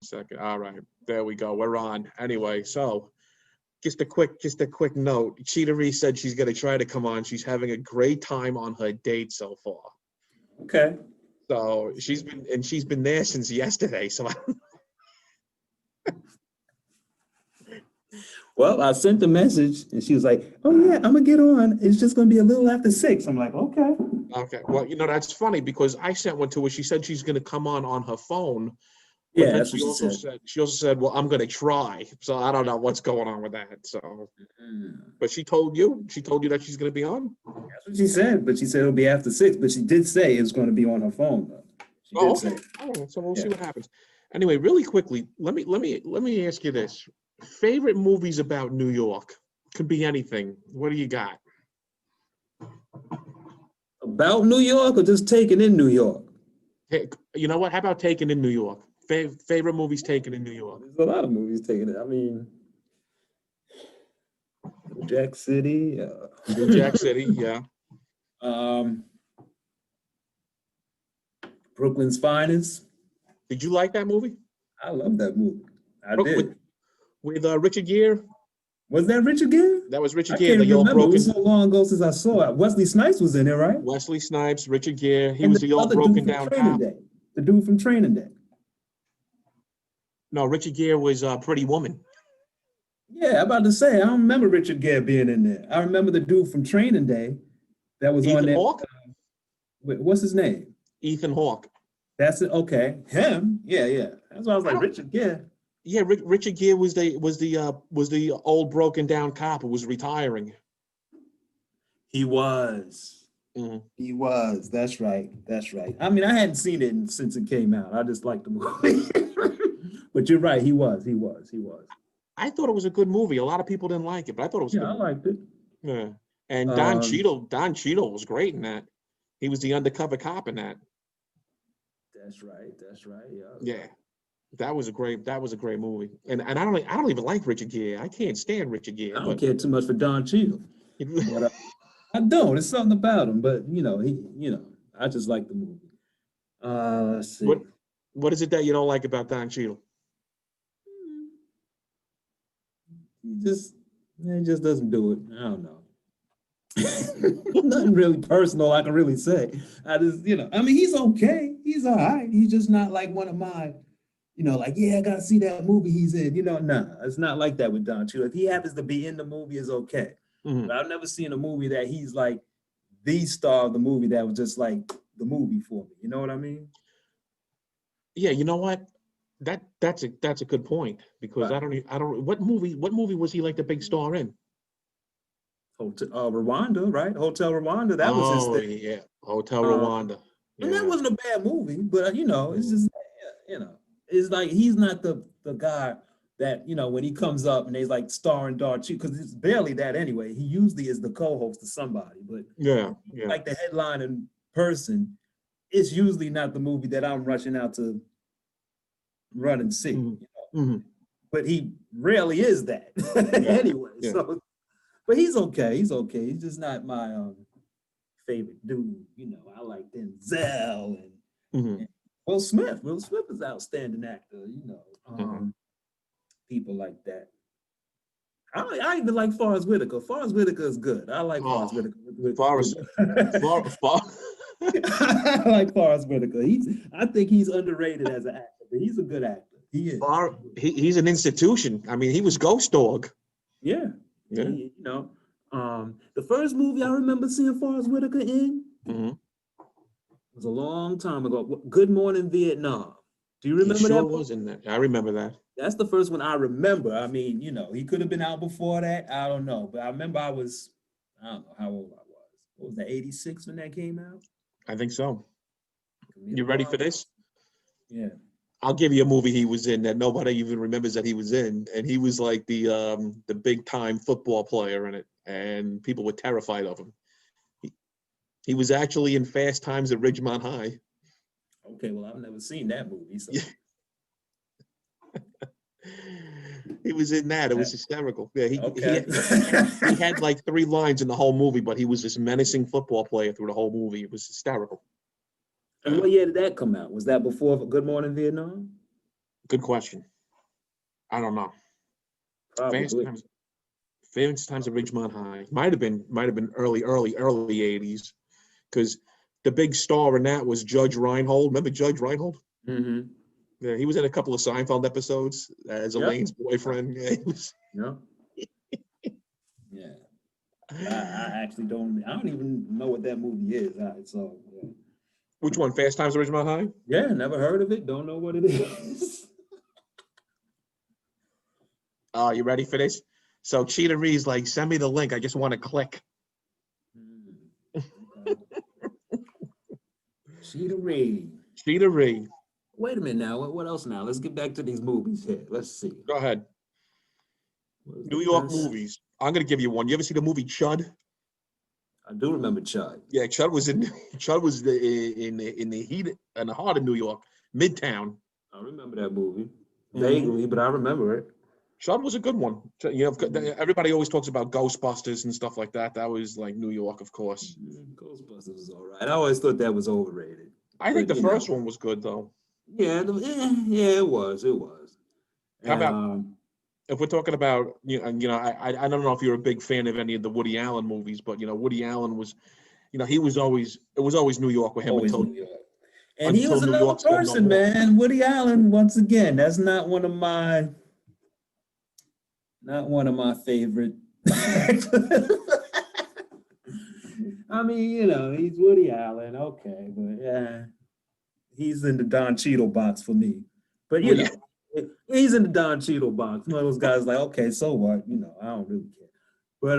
Second. All right. There we go. We're on. Anyway, so just a quick note. Cheetah-Re said she's gonna try to come on. She's having a great time on her date so far. Okay. So she's been there since yesterday. So Well, I sent the message and she was like, "Oh yeah, I'm gonna get on. It's just gonna be a little after 6." I'm like, "Okay." okay. Well, that's funny because I sent one to her. She said she's gonna come on her phone. But Yeah, then that's what she also said, well, I'm gonna try. So I don't know what's going on with that. So, but she told you that she's gonna be on. That's what she said, but she said it'll be after 6. But she did say it's going to be on her phone, though. She did Okay. say. All right. So we'll see what happens. Anyway, really quickly, let me ask you this: favorite movies about New York? Could be anything. What do you got? About New York or just taken in New York? Hey, you know what? How about Taken in New York? Favorite movies taken in New York? There's a lot of movies taken in. I mean, New Jack City. New Jack City, yeah. Brooklyn's Finest. Did you like that movie? I love that movie. I did. With Richard Gere? Was that Richard Gere? That was Richard I Gere. can't remember. It was so long ago since I saw it. Wesley Snipes was in it, right? Wesley Snipes, Richard Gere. He and was the old broken down cop. The dude from Training Day. No, Richard Gere was Pretty Woman. Yeah, I'm about to say, I don't remember Richard Gere being in there. I remember the dude from Training Day that was on there. Hawke? What's his name? Ethan Hawke. That's it. Okay, him. Yeah. That's why I was like, Richard Gere. Yeah, Richard Gere was the old broken down cop who was retiring. He was. Mm-hmm. He was. That's right. I mean, I hadn't seen it since it came out. I just liked the movie. But you're right. He was. I thought it was a good movie. A lot of people didn't like it, but I thought it was. Yeah, I liked it. Yeah, and Don Cheadle was great in that. He was the undercover cop in that. That's right. Yeah, that was a great movie. And I don't even like Richard Gere. I can't stand Richard Gere. I don't care too much for Don Cheadle. But, I don't. It's something about him. But I just like the movie. Let's see. What is it that you don't like about Don Cheadle? He just doesn't do it. I don't know. Nothing really personal I can really say. I just, I mean, he's okay. He's all right. He's just not like one of my, like, yeah, I gotta see that movie he's in. Nah, it's not like that with Don Cheadle. If he happens to be in the movie, it's okay. Mm-hmm. But I've never seen a movie that he's like the star of the movie that was just like the movie for me. You know what I mean? Yeah, you know what? That's a good point because right. I don't what movie was he like the big star in? Hotel Rwanda, right? Hotel Rwanda. That was his thing. Yeah, Hotel Rwanda. Yeah. And that wasn't a bad movie, but it's just it's like he's not the guy that when he comes up and he's like starring Dark Cheetah, because it's barely that anyway. He usually is the co-host to somebody, but like the headlining person, it's usually not the movie that I'm rushing out to run and see. Mm-hmm. But he rarely is that anyway. Yeah. So, but he's okay. He's just not my favorite dude. I like Denzel and Will Smith. Will Smith is an outstanding actor. People like that. I even like Forrest Whitaker. Forrest Whitaker is good. I like Forrest Whitaker. I like Forrest Whitaker. I think he's underrated as an actor, but he's a good actor. He is. He's an institution. I mean, he was Ghost Dog. Yeah. The first movie I remember seeing Forrest Whitaker in was a long time ago. Good Morning Vietnam. Do you remember that? Was in there. I remember that. That's the first one I remember. I mean, he could have been out before that. I don't know. But I remember I don't know how old I was. What was that, 86 when that came out? I think so. You ready for this? Yeah. I'll give you a movie he was in that nobody even remembers that he was in. And he was like the big time football player in it. And people were terrified of him. He was actually in Fast Times at Ridgemont High. Okay, well, I've never seen that movie. So. He was in that. It was hysterical. Yeah, he had like 3 lines in the whole movie, but he was this menacing football player through the whole movie. It was hysterical. And what year did that come out? Was that before Good Morning Vietnam? Good question. I don't know. Probably. Fast Times at Ridgemont High. Might have been early 80s, because the big star in that was Judge Reinhold. Remember Judge Reinhold? Mm-hmm. Yeah, he was in a couple of Seinfeld episodes as Elaine's boyfriend. Yeah, he was. Yeah. Yeah. I actually don't. I don't even know what that movie is. So. Yeah. Which one? Fast Times at Ridgemont High? Yeah, never heard of it. Don't know what it is. You ready for this? So Cheetah-Re's like, send me the link. I just want to click. Okay. Cheetah-Re. Cheetah-Re. Wait a minute now. What else now? Let's get back to these movies here. Let's see. Go ahead. New York movies. I'm gonna give you one. You ever see the movie Chud? I do remember Chud. Yeah, Chud was in the heart of New York, Midtown. I remember that movie vaguely, but I remember it. Chud was a good one. You know, everybody always talks about Ghostbusters and stuff like that. That was like New York, of course. Ghostbusters was all right. I always thought that was overrated. I think the first one was good though. Yeah, it was. How about if we're talking about I don't know if you're a big fan of any of the Woody Allen movies, but Woody Allen was, it was always New York with him until New York. And he was another person, man. Woody Allen, once again, that's not one of my favorite. I mean, he's Woody Allen, okay, but yeah, he's in the Don Cheadle box for me. But he's in the Don Cheadle box. One of those guys like, okay, so what? I don't really care. But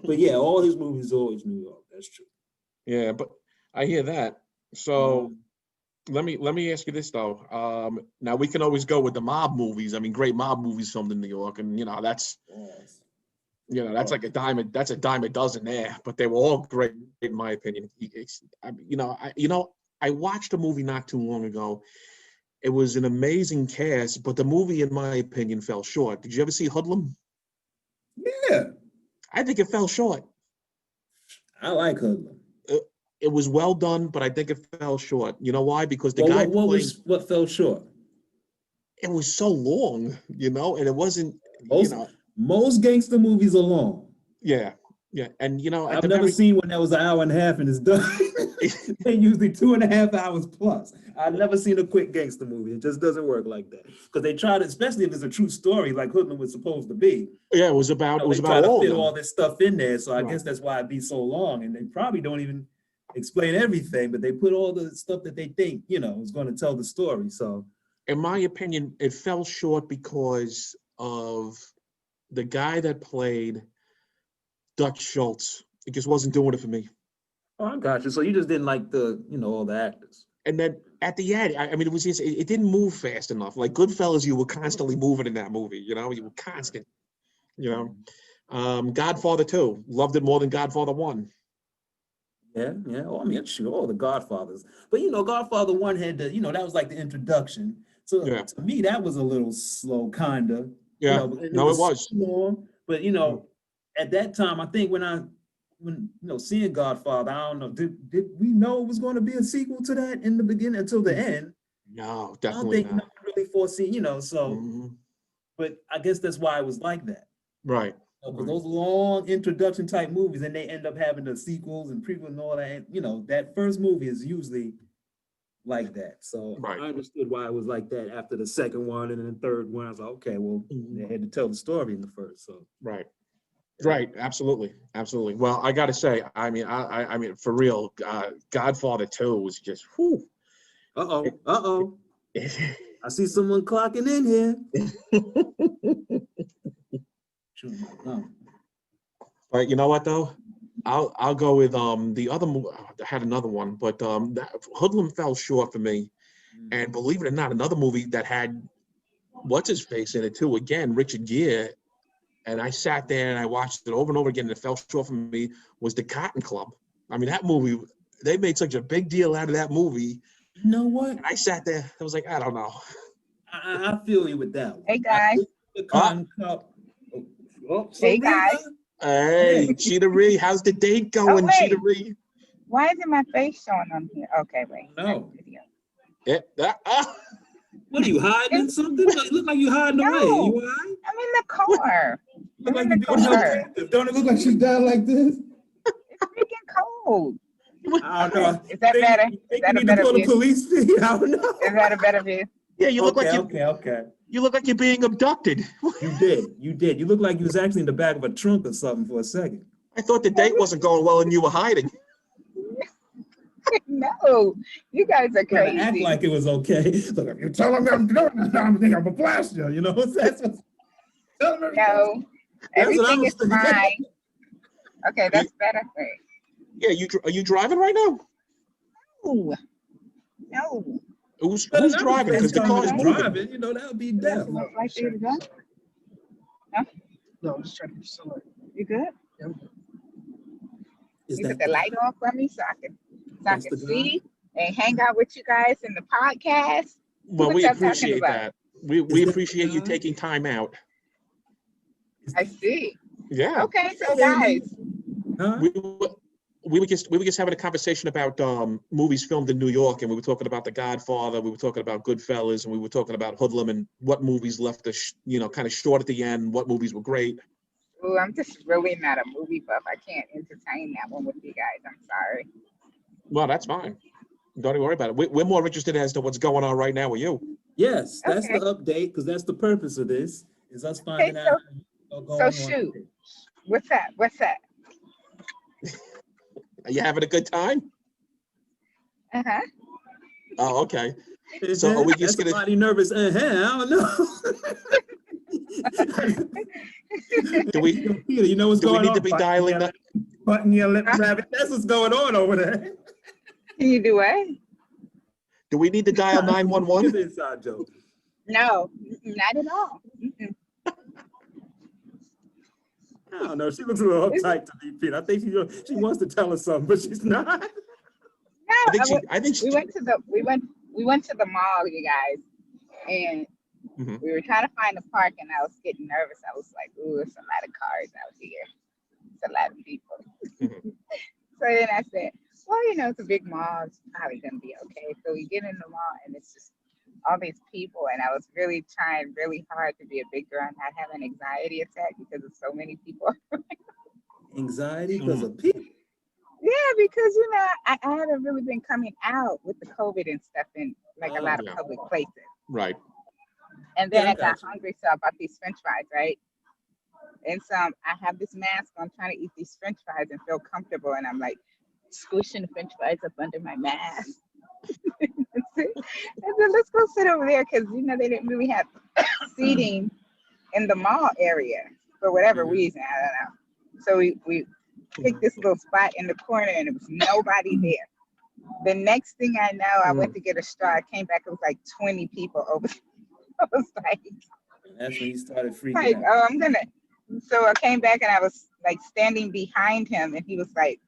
but yeah, all his movies are always New York. That's true. Yeah, but I hear that. So let me ask you this though. Now we can always go with the mob movies. I mean, great mob movies filmed in New York, and that's that's like a dime a dozen there. But they were all great in my opinion. I watched a movie not too long ago. It was an amazing cast, but the movie, in my opinion, fell short. Did you ever see Hoodlum? Yeah, I think it fell short. I like Hoodlum. It was well done, but I think it fell short. You know why? Because the guy what fell short? It was so long, and it wasn't. Most gangster movies are long. Yeah, and I've never seen one that was an hour and a half and it's done. They're usually 2.5 hours plus. I've never seen a quick gangster movie. It just doesn't work like that. Because they try to, especially if it's a true story like Hoodlum was supposed to be. Yeah, it was about all this stuff in there. So I guess that's why it'd be so long. And they probably don't even explain everything, but they put all the stuff that they think, is going to tell the story. So in my opinion, it fell short because of the guy that played Dutch Schultz. It just wasn't doing it for me. Oh, I got you. So you just didn't like all the actors. And then at the end, it was just, it didn't move fast enough. Like Goodfellas, you were constantly moving in that movie. You were constant. Godfather 2, loved it more than Godfather 1. Yeah. Oh, sure, the Godfathers. But Godfather 1 had that was like the introduction. So to me, that was a little slow, kinda. Yeah. It was. Long, but at that time, I think when seeing Godfather, I don't know, did we know it was going to be a sequel to that in the beginning until the end? No, definitely not. I don't think really foreseen, so. But I guess that's why it was like that. Right. Because those long introduction type movies, and they end up having the sequels and prequels and all that. That first movie is usually like that. So I understood why it was like that after the second one and then the third one. I was like, okay, well, they had to tell the story in the first. So Right, absolutely. Well, I got to say, I mean, for real, Godfather 2 was just whew. I see someone clocking in here. But you know what though? I'll go with the other. I had another one, but Hoodlum fell short for me. And believe it or not, another movie that had what's his face in it too. Again, Richard Gere. And I sat there and I watched it over and over again, and it fell short for me, was The Cotton Club. I mean, that movie, they made such a big deal out of that movie. You know what? And I sat there, I was like, I don't know. I feel you with that one. Hey, guys. The Cotton Club. Hey, guys. Hey, Cheetah-Re, how's the date going, Cheetah-Re? Why isn't my face showing on here? Okay, wait. No. What are you hiding in something? You look like you hiding away. Are No. you all right? I'm in the car. Look like I'm in you're the being held car. captive. Don't it look like she's down like this? It's freaking cold. I don't know. Is that better? You Is think that you a need to better pull the view? police fee? I don't know. Is that a better view? Yeah, you look like Okay. you look like you're being abducted. You did. You look like you was actually in the back of a trunk or something for a second. I thought the date wasn't going well and you were hiding. No, you guys are Trying to act crazy. like it was okay. Look, if you're telling me I'm doing this, I'm thinking I'm a blast you. You know, that's what. Tell them No, That's what I everything was is thinking. fine. Okay, that's better. Wait. Yeah, are you driving right now? No. Who's driving? Because the car's moving. driving. You know, that would be death. You want flight for you to go? No? No, I'm just trying to be select. You good? Is You that put the light on for me so I can That's the guy? see and hang out with you guys in the podcast. Well, What we y'all talking appreciate about? that. We Is that appreciate the you guy? taking time out. I see. Yeah. Okay, so guys, Huh? We were just having a conversation about movies filmed in New York, and we were talking about The Godfather, we were talking about Goodfellas, and we were talking about Hoodlum and what movies left us, kind of short at the end, what movies were great. ooh, I'm just really not a movie buff. I can't entertain that one with you guys. I'm sorry. Well, that's fine. Don't even worry about it. We're more interested as to what's going on right now with you. Yes, that's Okay. the update because that's the purpose of this. Is us finding Okay, out. what's going so on shoot. today. What's that? What's that? Are you having a good time? Uh-huh. Oh, okay. So are we just That's gonna? somebody nervous? I don't know. Do we? Peter, you know what's Do we going need on? to be dialing that? Button your lip, rabbit. That's what's going on over there. Can you do what? Do we need to dial It's 911? an inside joke. No, not at all. I don't know. She looks a little uptight to me, Peter. I think she wants to tell us something, but she's not. No, I think she. we went to the mall, you guys, and Mhm. we were trying to find a park, and I was getting nervous. I was like, "Ooh, it's a lot of cars out here. It's a lot of people." Mhm. So then I said, "Well, it's a big mall. It's probably gonna be okay." So we get in the mall, and it's just all these people, and I was really trying really hard to be a big girl and not have an anxiety attack because of so many people. Anxiety because of people. Yeah, because I haven't really been coming out with the COVID and stuff in like a lot of Yeah. public places. Right. And then Yeah, I I got gotcha. hungry, so I bought these French fries, right? And so I have this mask on, trying to eat these French fries and feel comfortable, and I'm like squishing the French fries up under my mask. And then let's go sit over there because they didn't really have seating in the mall area for whatever reason. I don't know. So we picked this little spot in the corner, and there was nobody there. The next thing I know, I went to get a straw. I came back, it was like 20 people over. I was like, That's when you started freaking out. oh, I'm gonna. So I came back and I was like standing behind him, and he was like,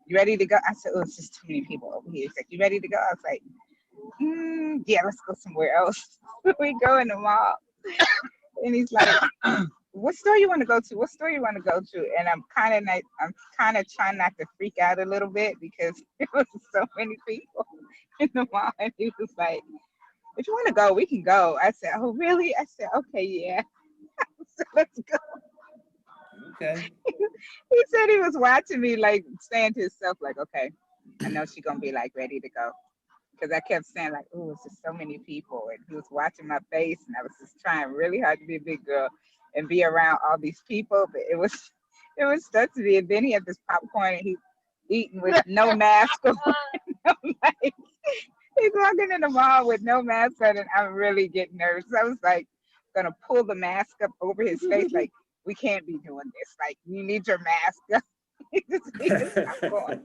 "You ready to go?" I said, "Oh, it's just too many people over here." He's like, "You ready to go?" I was like, "Yeah, let's go somewhere else." We go in the mall, and he's like, "What store you want to go to? What store you want to go to?" And I'm kind of trying not to freak out a little bit because there was so many people in the mall, and he was like, "If you want to go, we can go." I said, "Oh, really?" I said, "Okay, yeah." So let's go. Okay. He said he was watching me, like saying to himself, like, "Okay, I know she's gonna be like ready to go." Because I kept saying like, "Oh, it's just so many people," and he was watching my face, and I was just trying really hard to be a big girl and be around all these people, but it was stuck to me. And then he had this popcorn, and he's eating with no mask on. I'm like, he's walking in the mall with no mask on, and I'm really getting nervous. I was like, gonna pull the mask up over his face, like, "We can't be doing this. Like, you need your mask up." He just ate his popcorn.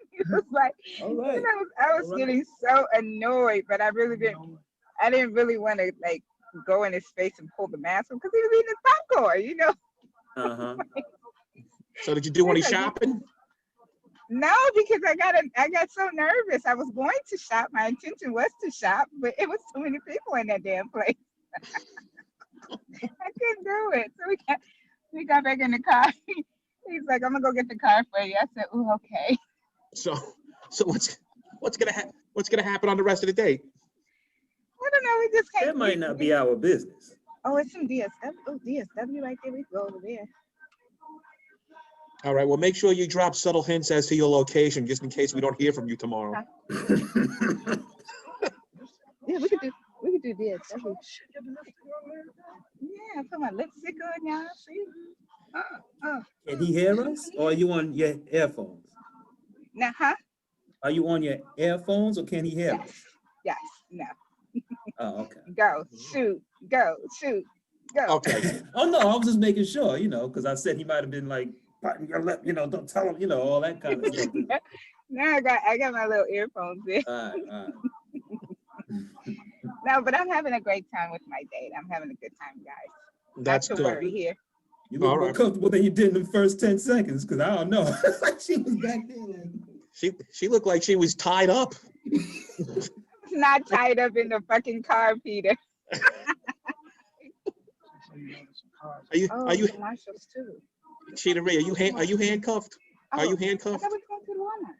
He was like, All right. I was getting so annoyed, but I didn't really want to like go in his face and pull the mask off because he was eating his popcorn. Uh-huh. So did you do any shopping? No, because I got so nervous. I was going to shop. My intention was to shop, but it was too many people in that damn place. I couldn't do it. So we got back in the car. He's like, "I'm gonna go get the car for you." I said, "Oh, okay." So what's gonna happen on the rest of the day? we just can't. That might not be our business. Oh, it's some DSW. Oh, DSW right there. We go over there. All right, well, make sure you drop subtle hints as to your location, just in case we don't hear from you tomorrow. Yeah, we could do DSW. Yeah, put my lipstick on, y'all. See? Can he hear us? Or are you on your earphones? Now, huh? Are you on your earphones or can he hear us? Yes. No. Oh, okay. Go, shoot, go, shoot, go. Okay. Oh, no, I was just making sure, because I said he might have been like, biting your lip, don't tell him, all that kind of stuff. Now I got my little earphones in. All right. No, but I'm having a great time with my date. I'm having a good time, guys. That's Not to good. worry here. You look All more right. comfortable than you did in the first 10 seconds, because I don't know. Like she was back there. Like... She looked like she was tied up. It's not tied up in the fucking car, Peter. Are you Marshalls too. Cheetah-Re, are you handcuffed? Are you I handcuffed? thought we were going to Walmart.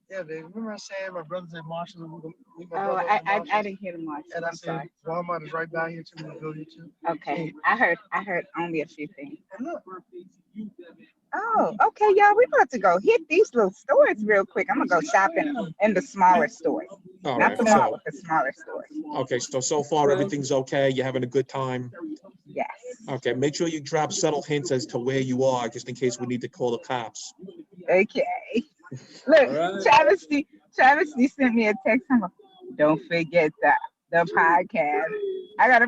Yeah, babe. Remember I saying my brother's at Marshall? Oh, I didn't hear the Marshalls. And I I'm said sorry. Walmart is right by here too. We'll go here too. Okay, I heard only a few things. And look, Oh, okay, y'all. We about to go hit these little stores real quick. I'm gonna go shopping in the smaller stores, All not right. the mall, but the smaller stores. Okay, so far everything's okay. You're having a good time. Yes. Okay, make sure you drop subtle hints as to where you are, just in case we need to call the cops. Okay. Look, All right. Travesty sent me a text. I'm like, don't forget the podcast. I gotta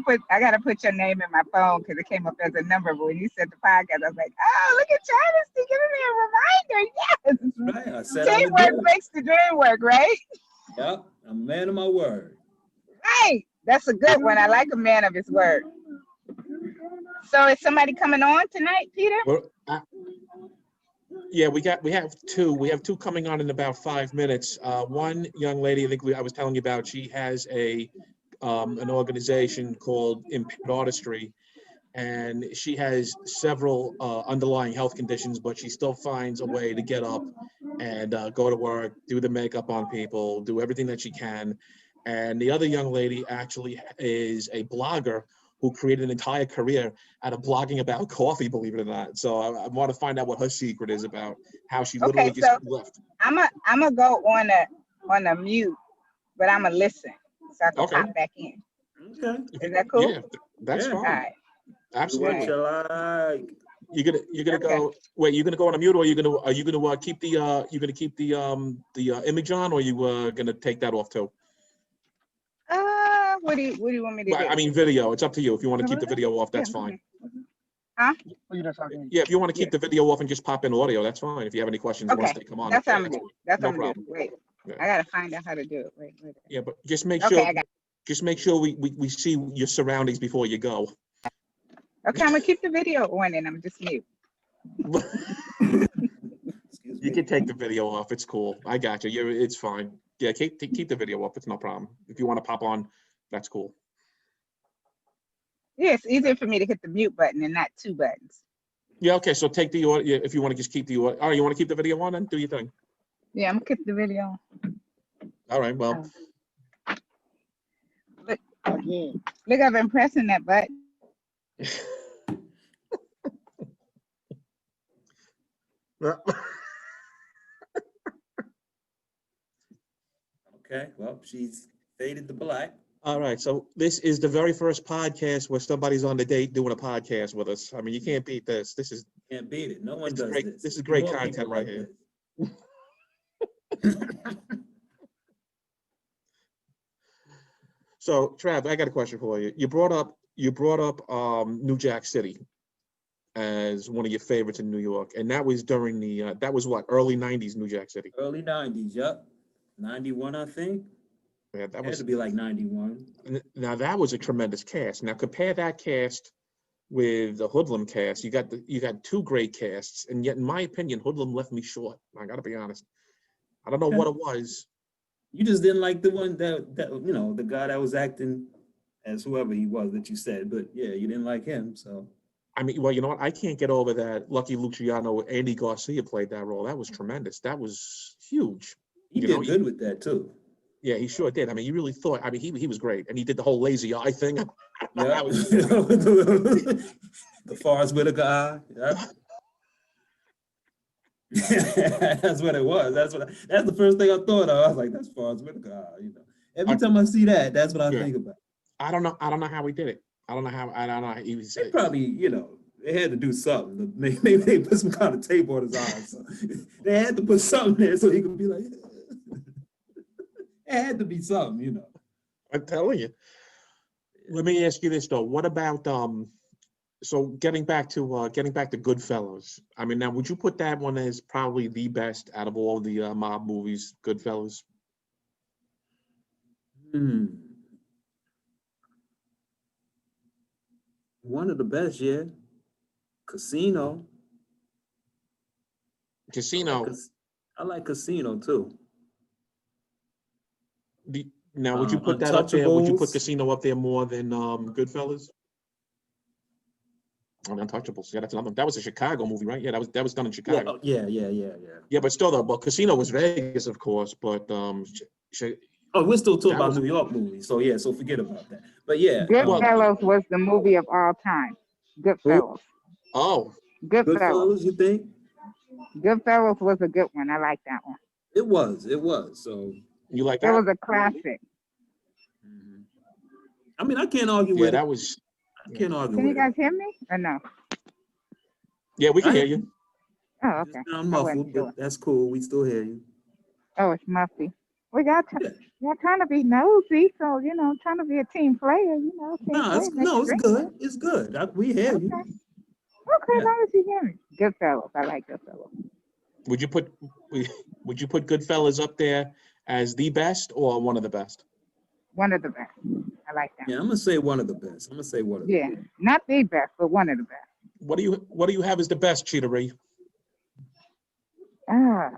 put your name in my phone because it came up as a number. But when you said the podcast, I was like, oh, look at Travesty giving me a reminder. Yes. Right. I said I would do Teamwork it. makes the dream work, right? Yep. I'm a man of my word. Right. That's a good one. I like a man of his word. So is somebody coming on tonight, Peter? Yeah, we have two. We have two coming on in about 5 minutes. One young lady, I was telling you about, she has an organization called Impaired Artistry, and she has several underlying health conditions, but she still finds a way to get up and go to work, do the makeup on people, do everything that she can. And the other young lady actually is a blogger who created an entire career out of blogging about coffee, believe it or not. So I want to find out what her secret is about how she literally Okay, just so left. I'm a go on a mute, but I'm a listen so I can Okay. pop back in. Okay. Is that cool? Yeah, that's Yeah. All fine. right. Absolutely. What you like? You're gonna go. Wait, you're gonna go on a mute, or are you gonna keep the image on, or you gonna take that off too? What do you want me to do? Well, I mean, video. It's up to you. If you want to keep the video off, that's fine. oh, you're not talking. Yeah, if you want to keep the video off and just pop in audio, that's fine. If you have any questions once Okay, they come on. that's what I'm gonna do. That's No what I'm gonna do. problem. Wait, Yeah. I gotta find out how to do it. Wait. Yeah, but just make Okay, sure. I got. Just make sure we see your surroundings before you go. Okay, I'm gonna keep the video on and I'm just mute. Excuse You me. can take the video off. It's cool. I got you. It's fine. Yeah, keep the video off. It's no problem. If you want to pop on, that's cool. Yeah, it's easier for me to hit the mute button and not two buttons. Yeah. Okay. So take the audio. If you want to just keep the audio. All right. You want to keep the video on? Then do your thing. Yeah, I'm gonna keep the video on. All right. Well. Again. Look, I've been pressing that button. Okay. Well, she's faded to black. All right. So this is the very first podcast where somebody's on the date doing a podcast with us. I mean, you can't beat this. This is Can't beat it. No one It's does great. this. This is great More content people right like here. this. So, Trav, I got a question for you. You brought up New Jack City as one of your favorites in New York, and that was during the that was what, early '90s New Jack City. Early 90s, yep. 91, I think. Yeah, that Had was to be like 91. now that was a tremendous cast. Now compare that cast with the Hoodlum cast. You got two great casts, and yet in my opinion, Hoodlum left me short. I got to be honest. I don't know what it was. You just didn't like the one that the guy that was acting as whoever he was that you said, but yeah, you didn't like him, so. I mean, well, you know what? I can't get over that Lucky Luciano, Andy Garcia played that role. That was tremendous. That was huge. He did good with that too. Yeah, he sure did. I mean, you really thought. I mean, he was great, and he did the whole lazy eye thing. Yeah. That was- The Forrest Whitaker eye. Yeah. That's what it was. That's the first thing I thought of. I was like, that's Forrest Whitaker eye. You know, every time I see that, that's what I think about. I don't know how he did it. I don't know how. He was. They probably, you know, they had to do something. Maybe they put some kind of tape on his eyes. So they had to put something there so he could be like, it had to be something, you know. I'm telling you. Let me ask you this though. What about so getting back to Goodfellas? I mean, now would you put that one as probably the best out of all the mob movies, Goodfellas? One of the best, yeah. Casino. I like Casino too. Now, would you put that up there? Would you put Untouchables? Casino up there more than Goodfellas? Untouchables. Yeah, that's another one. That was a Chicago movie, right? Yeah, that was done in Chicago. Yeah. Yeah, but still though, well, Casino was Vegas, of course, but We're still talking about was- New York movies, so yeah, so forget about that. But yeah, Goodfellas was the movie of all time. Goodfellas. oh, Goodfellas. Goodfellas, you think? Goodfellas was a good one. I like that one. It was. So you like It that? was a classic. I mean, I can't argue Yeah, with that it. was. I can't argue Can you with guys hear me or no? Yeah, we can I- hear you. Oh, it. okay. Just sound I wasn't muffled, sure. but that's cool. We still hear you. Oh, it's Muffy. We got Yeah. y'all trying to be nosy, so you know, trying to be a team player, you know. Team No, it's player makes good. It's good. We hear you. Okay, Yeah. as long as you hear me. Goodfellas. I like Goodfellas. Would you put Goodfellas up there as the best or one of the best? One of the best. I like that. Yeah, I'm gonna say one of the best. Yeah, not the best, but one of the best. What do you have as the best, Cheetah-Re? Ah,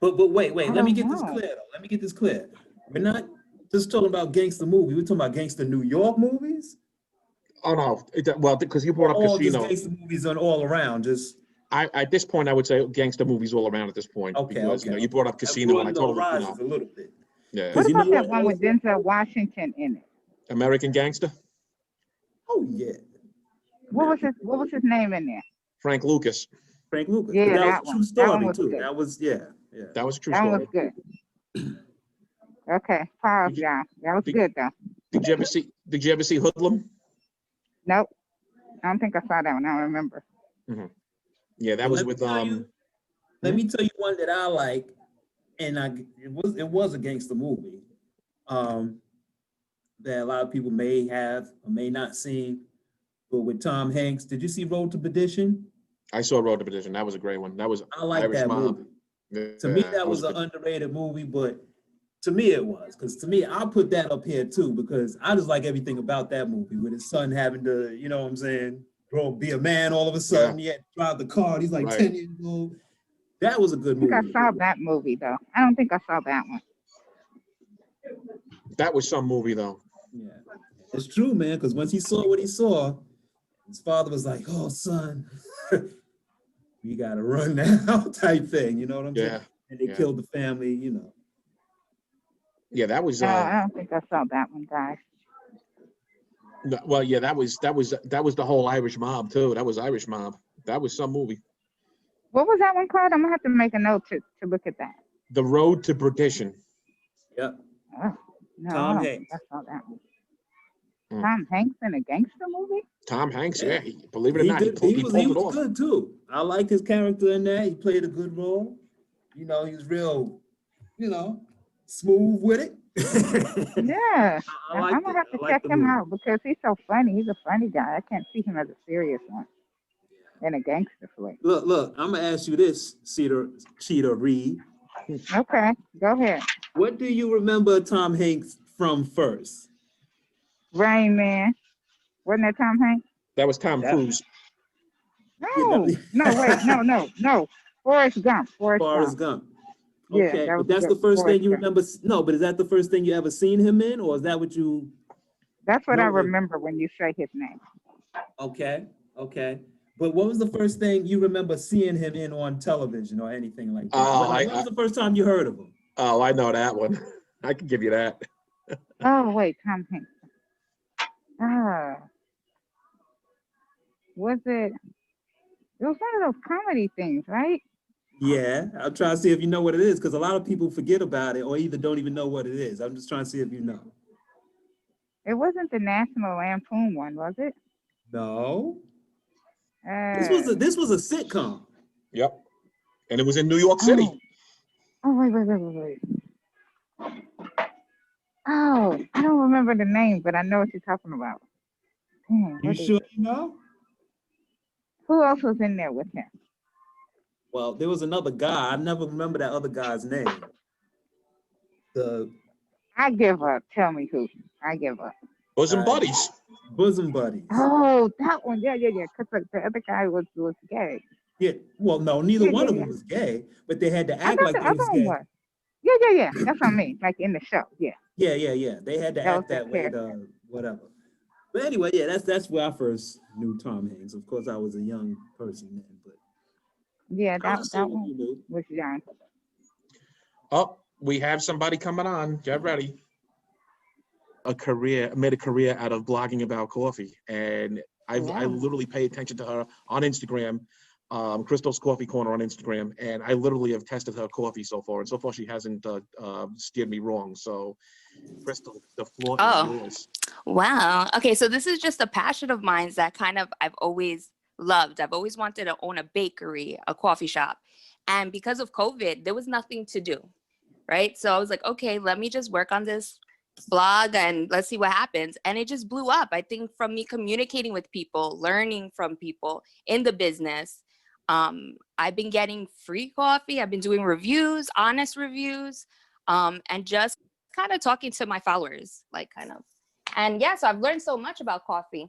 But wait. I Let me don't get this know. clear though. Let me get this clear. We're not just talking about gangster movies. We're talking about gangster New York movies. Oh no, well, because you brought up All Casino. just gangster movies on all around. Just At this point, I would say gangster movies all around at this point. Okay, because, okay. you brought up Casino, and I told you, rises a little bit. yeah, what you about know that what? one with Denzel Washington in it? American Gangster, Oh yeah, What was his name in there? Frank Lucas. Frank Lucas. Yeah, But that that was a true one. That one story was too. good. That was yeah. That was a true That one story. was good. Okay, pause, Did you- y'all. That was did- good though. Did you ever see Hoodlum? Nope, I don't think I saw that one. I don't remember. Yeah, that Well, was let me with tell you- Let me tell you one that I like, and it was a gangster movie, that a lot of people may have or may not seen, but with Tom Hanks. Did you see Road to Perdition? I saw Road to Perdition. That was a great one. That was I like Irish that Mob. movie. To me, Yeah, that was an underrated movie, but to me it was, because to me, I'll put that up here too, because I just like everything about that movie, with his son having to, you know what I'm saying, be a man all of a sudden. He had to drive the car, and he's like Right. 10 years old. That was a good I think movie. I saw that movie though. I don't think I saw that one. That was some movie though. Yeah, it's true, man, because once he saw what he saw, his father was like, oh, son, we got to run now type thing, you know what I'm saying? Yeah, And they yeah. killed the family, you know. yeah, that was. No, I don't think I saw that one, guys. Well, yeah, that was the whole Irish Mob too. That was Irish Mob. That was some movie. What was that one called? I'm gonna have to make a note to look at that. The Road to Perdition. Yeah. Oh, no, Tom I don't Hanks. think I saw that one. Mm. Tom Hanks in a gangster movie? Tom Hanks. Yeah. Yeah, believe it or not, he was pulled it off. good too. I liked his character in that. He played a good role. You know, he was real, you know, smooth with it. Yeah. I I'm gonna have to check him out because he's so funny. He's a funny guy. I can't see him as a serious one in a gangster flick. Look, I'm gonna ask you this, Cheetah-Re. Okay, go ahead. What do you remember Tom Hanks from first? Rain Man. Wasn't that Tom Hanks? That was Tom That- Cruise. No, no. Forrest Gump. Forrest Gump. Yeah, Okay, that was but that's good. the first thing you Forrest Gump. remember. No, but is that the first thing you ever seen him in, or is that what you? That's what I No, remember when you say his name. Okay. But what was the first thing you remember seeing him in on television or anything like that? Oh, when was the first time you heard of him? Oh, I know that one. I can give you that. Oh wait, Tom Hanks. Was it? It was one of those comedy things, right? Yeah, I'm trying to see if you know what it is because a lot of people forget about it or either don't even know what it is. I'm just trying to see if you know. It wasn't the National Lampoon one, was it? No, Uh, this was a sitcom. Yep. And it was in New York City. wait. Oh, I don't remember the name, but I know what you're talking about. Damn, You what is sure it? you know? Who else was in there with him? Well, there was another guy. I never remember that other guy's name. The I give up. Tell me who. I give up. Bosom Buddies. Bosom Buddies. Oh, that one. Yeah. Because the other guy was gay. Yeah. Well, no, neither one of Yeah. them was gay, but they had to I act thought like the they other was one gay. was. Yeah. That's what I mean. Like in the show. Yeah. Yeah. They had to That was act the that way character. to whatever. But anyway, yeah, that's where I first knew Tom Hanks. Of course, I was a young person then, but Yeah, I was that just one you knew. was young. Oh, we have somebody coming on. Get ready. Made a career out of blogging about coffee. And I literally pay attention to her on Instagram, Krystal's Coffee Corner on Instagram. And I literally have tested her coffee so far. And so far she hasn't steered me wrong. So Krystal, the floor is yours. Wow. Okay, so this is just a passion of mine that kind of I've always loved. I've always wanted to own a bakery, a coffee shop. And because of COVID, there was nothing to do, right? So I was like, okay, let me just work on this blog and let's see what happens. And it just blew up. I think from me communicating with people, learning from people in the business, I've been getting free coffee. I've been doing reviews, honest reviews, and just kind of talking to my followers, like kind of. And yeah, so I've learned so much about coffee,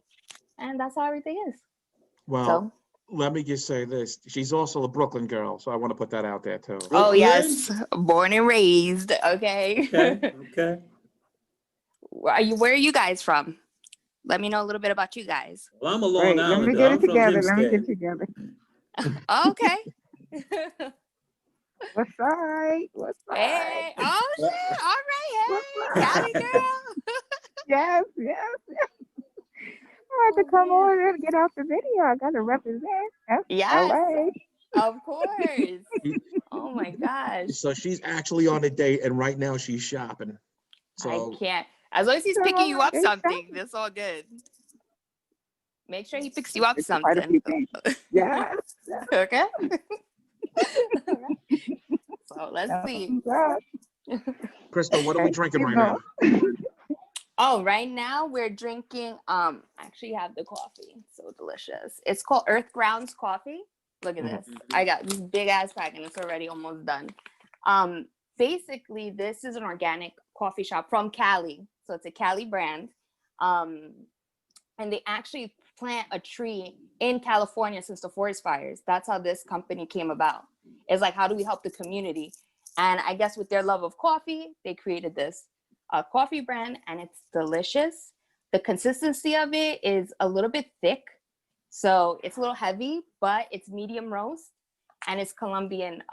and that's how everything is. Well, So, let me just say this. She's also a Brooklyn girl, so I want to put that out there too. oh Brooklyn? yes, born and raised. Okay. Okay. Where are you guys from? Let me know a little bit about you guys. Well, I'm a Long Wait, let me Islander. get I'm it from together. Let me Hempstead. get together. Okay. What's right? What's right? Hey, oh shit. All right. What's Hey, right? Cali girl. Yes. I had to come over and get off the video. I got to represent. That's Yes, LA. of course. Oh my gosh. So she's actually on a date, and right now she's shopping. So I can't. As long as he's picking you up something, that's all good. Make sure he picks you up It's quite a something. few things. Yes. Okay. So let's see. Krystal, what are we drinking right now? Oh, right now we're drinking, I actually have the coffee. It's so delicious. It's called Earth Grounds Coffee. Look at this. I got this big ass pack and it's already almost done. Basically, this is an organic coffee shop from Cali. So it's a Cali brand. And they actually plant a tree in California since the forest fires. That's how this company came about. It's like, how do we help the community? And I guess with their love of coffee, they created this coffee brand, and it's delicious. The consistency of it is a little bit thick. So it's a little heavy, but it's medium roast, and it's Colombian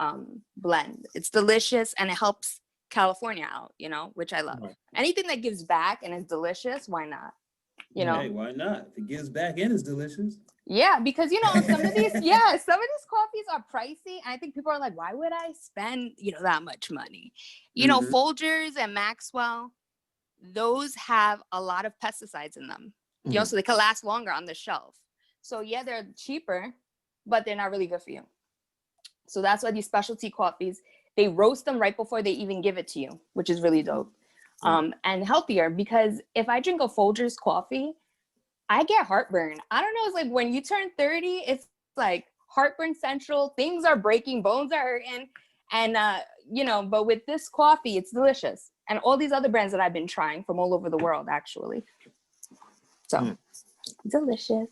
blend. It's delicious, and it helps California out, you know, which I love. Right. Anything that gives back and is delicious, why not? You know? Hey, why not? If it gives back and it's delicious. Yeah, because you know, some of these coffees are pricey. And I think people are like, why would I spend, you know, that much money? You know, Folgers and Maxwell, those have a lot of pesticides in them. You know, so they can last longer on the shelf. So yeah, they're cheaper, but they're not really good for you. So that's why these specialty coffees, they roast them right before they even give it to you, which is really dope. And healthier, because if I drink a Folgers coffee, I get heartburn. I don't know. It's like when you turn 30, it's like heartburn central. Things are breaking, bones are hurting. And, you know, but with this coffee, it's delicious. And all these other brands that I've been trying from all over the world, actually. So delicious.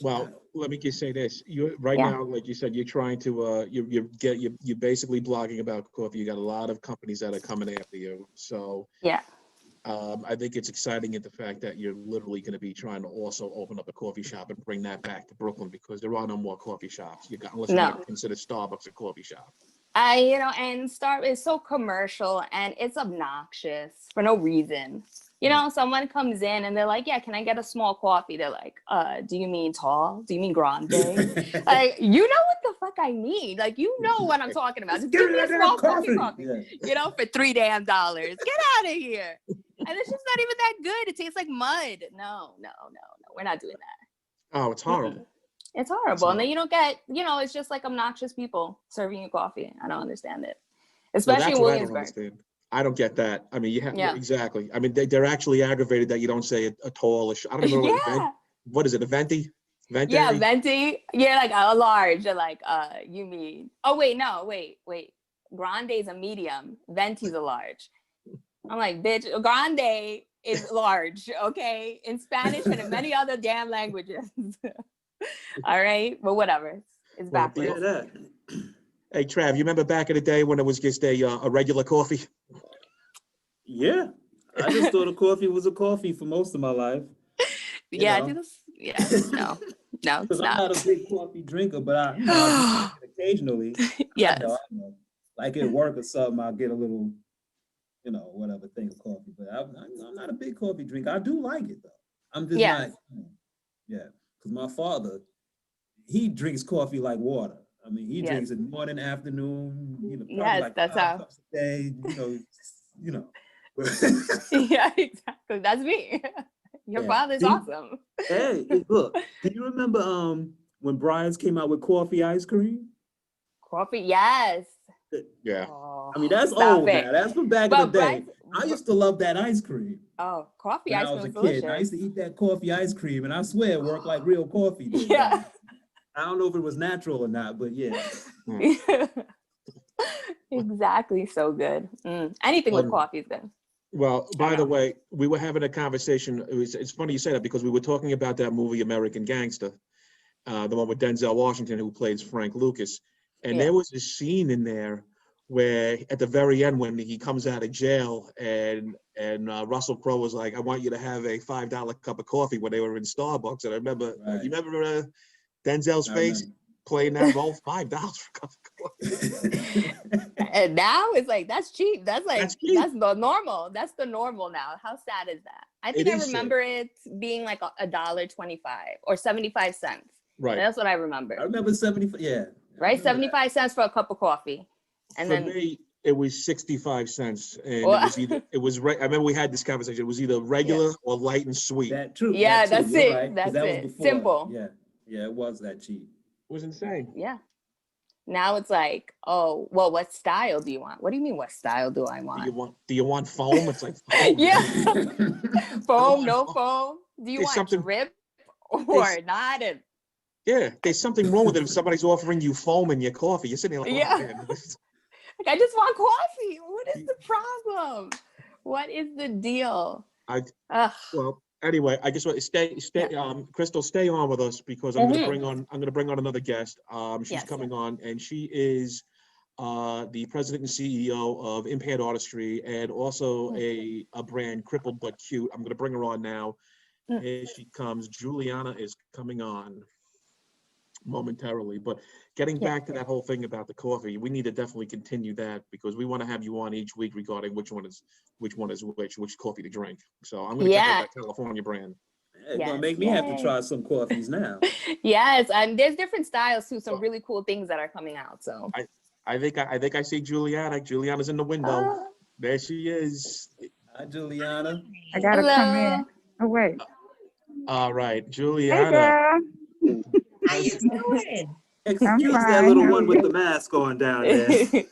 Well, let me just say this. You right now, like you said, you're trying to you're basically blogging about coffee. You got a lot of companies that are coming after you. So yeah. I think it's exciting in the fact that you're literally going to be trying to also open up a coffee shop and bring that back to Brooklyn, because there are no more coffee shops. Unless you consider Starbucks a coffee shop. And Star is so commercial and it's obnoxious for no reason. Someone comes in and they're like, yeah, can I get a small coffee? They're like, do you mean tall? Do you mean grande? Like, you know what the fuck I mean? Like, you know what I'm talking about. Just give me a small coffee. Yeah. For $3 damn. Get out of here. And it's just not even that good. It tastes like mud. No. We're not doing that. Oh, it's horrible. It's horrible. And then you don't get, it's just like obnoxious people serving you coffee. I don't understand it. Especially in Williamsburg. I don't get that. I mean, exactly. I mean, they're actually aggravated that you don't say a tallish. I don't know what is it, a venti? Venti? Yeah, venti. Yeah, like a large. Like, you mean? Oh wait. Grande is a medium. Venti's a large. I'm like, bitch. Grande is large. Okay, in Spanish and in many other damn languages. All right, but whatever. It's backwards. Hey, Trav, you remember back in the day when it was just a regular coffee? Yeah, I just thought a coffee was a coffee for most of my life. No, it's Because not. I'm not a big coffee drinker, but I drink it occasionally. Yes. I know. Like at work or something, I'll get a little, whatever thing of coffee. But I'm not a big coffee drinker. I do like it though. I'm just not. Yeah, because my father, he drinks coffee like water. I mean, he drinks it morning, afternoon, probably like that's 5 how. cups a day, Yeah, exactly. That's me. Your father's awesome. Hey, look, do you remember when Brian's came out with coffee ice cream? Coffee, yes. Yeah. Oh, I mean, that's old now. That's from back in the day. I used to love that ice cream. Oh, coffee ice cream was a kid. delicious. I used to eat that coffee ice cream, and I swear it worked like real coffee. Yeah. I don't know if it was natural or not, but yeah. Exactly. So good. Anything with coffee is good. Well, by the way, we were having a conversation. It's funny you say that because we were talking about that movie American Gangster, the one with Denzel Washington who plays Frank Lucas. And there was a scene in there where at the very end when he comes out of jail and Russell Crowe was like, I want you to have a $5 cup of coffee when they were in Starbucks. And I remember, you remember Denzel's face playing that role? $5 for a cup of coffee. And now it's like, that's cheap. That's cheap. That's the normal. That's the normal now. How sad is that? I think I remember it being like $1.25 or 75 cents. Right. That's what I remember. I remember 75. Yeah. Right, 75 cents for a cup of coffee. And for me, it was 65 cents, and it was right. I remember we had this conversation. It was either regular or light and sweet. That true. Yeah, that's it. Right, that's that it. Was before. Simple. Yeah, it was that cheap. It was insane. Yeah. Now it's like, oh, well, what style do you want? What do you mean, what style do I want? Do you want foam? It's like foam. Yeah. Foam, no foam. Do you want drip or not? Yeah, there's something wrong with it if somebody's offering you foam in your coffee. You're sitting there like, oh, man. Like, I just want coffee. What is the problem? What is the deal? Well, anyway, I just want to stay. Krystal, stay on with us because I'm going to bring on another guest. She's coming on, and she is the president and CEO of Impaired Artistry and also a brand, Crippled But Cute. I'm going to bring her on now. Here she comes. Juliana is coming on momentarily, but getting back to that whole thing about the coffee, we need to definitely continue that because we want to have you on each week regarding which coffee to drink. So I'm going to check out that California brand. It's gonna make me have to try some coffees now. Yes, and there's different styles too. Some really cool things that are coming out. So I think I see Juliana. Juliana's in the window. There she is. Hi, Juliana. I gotta come in. Oh wait. All right, Juliana. Hey, girl. How you doing? Excuse that little one with the mask on down there.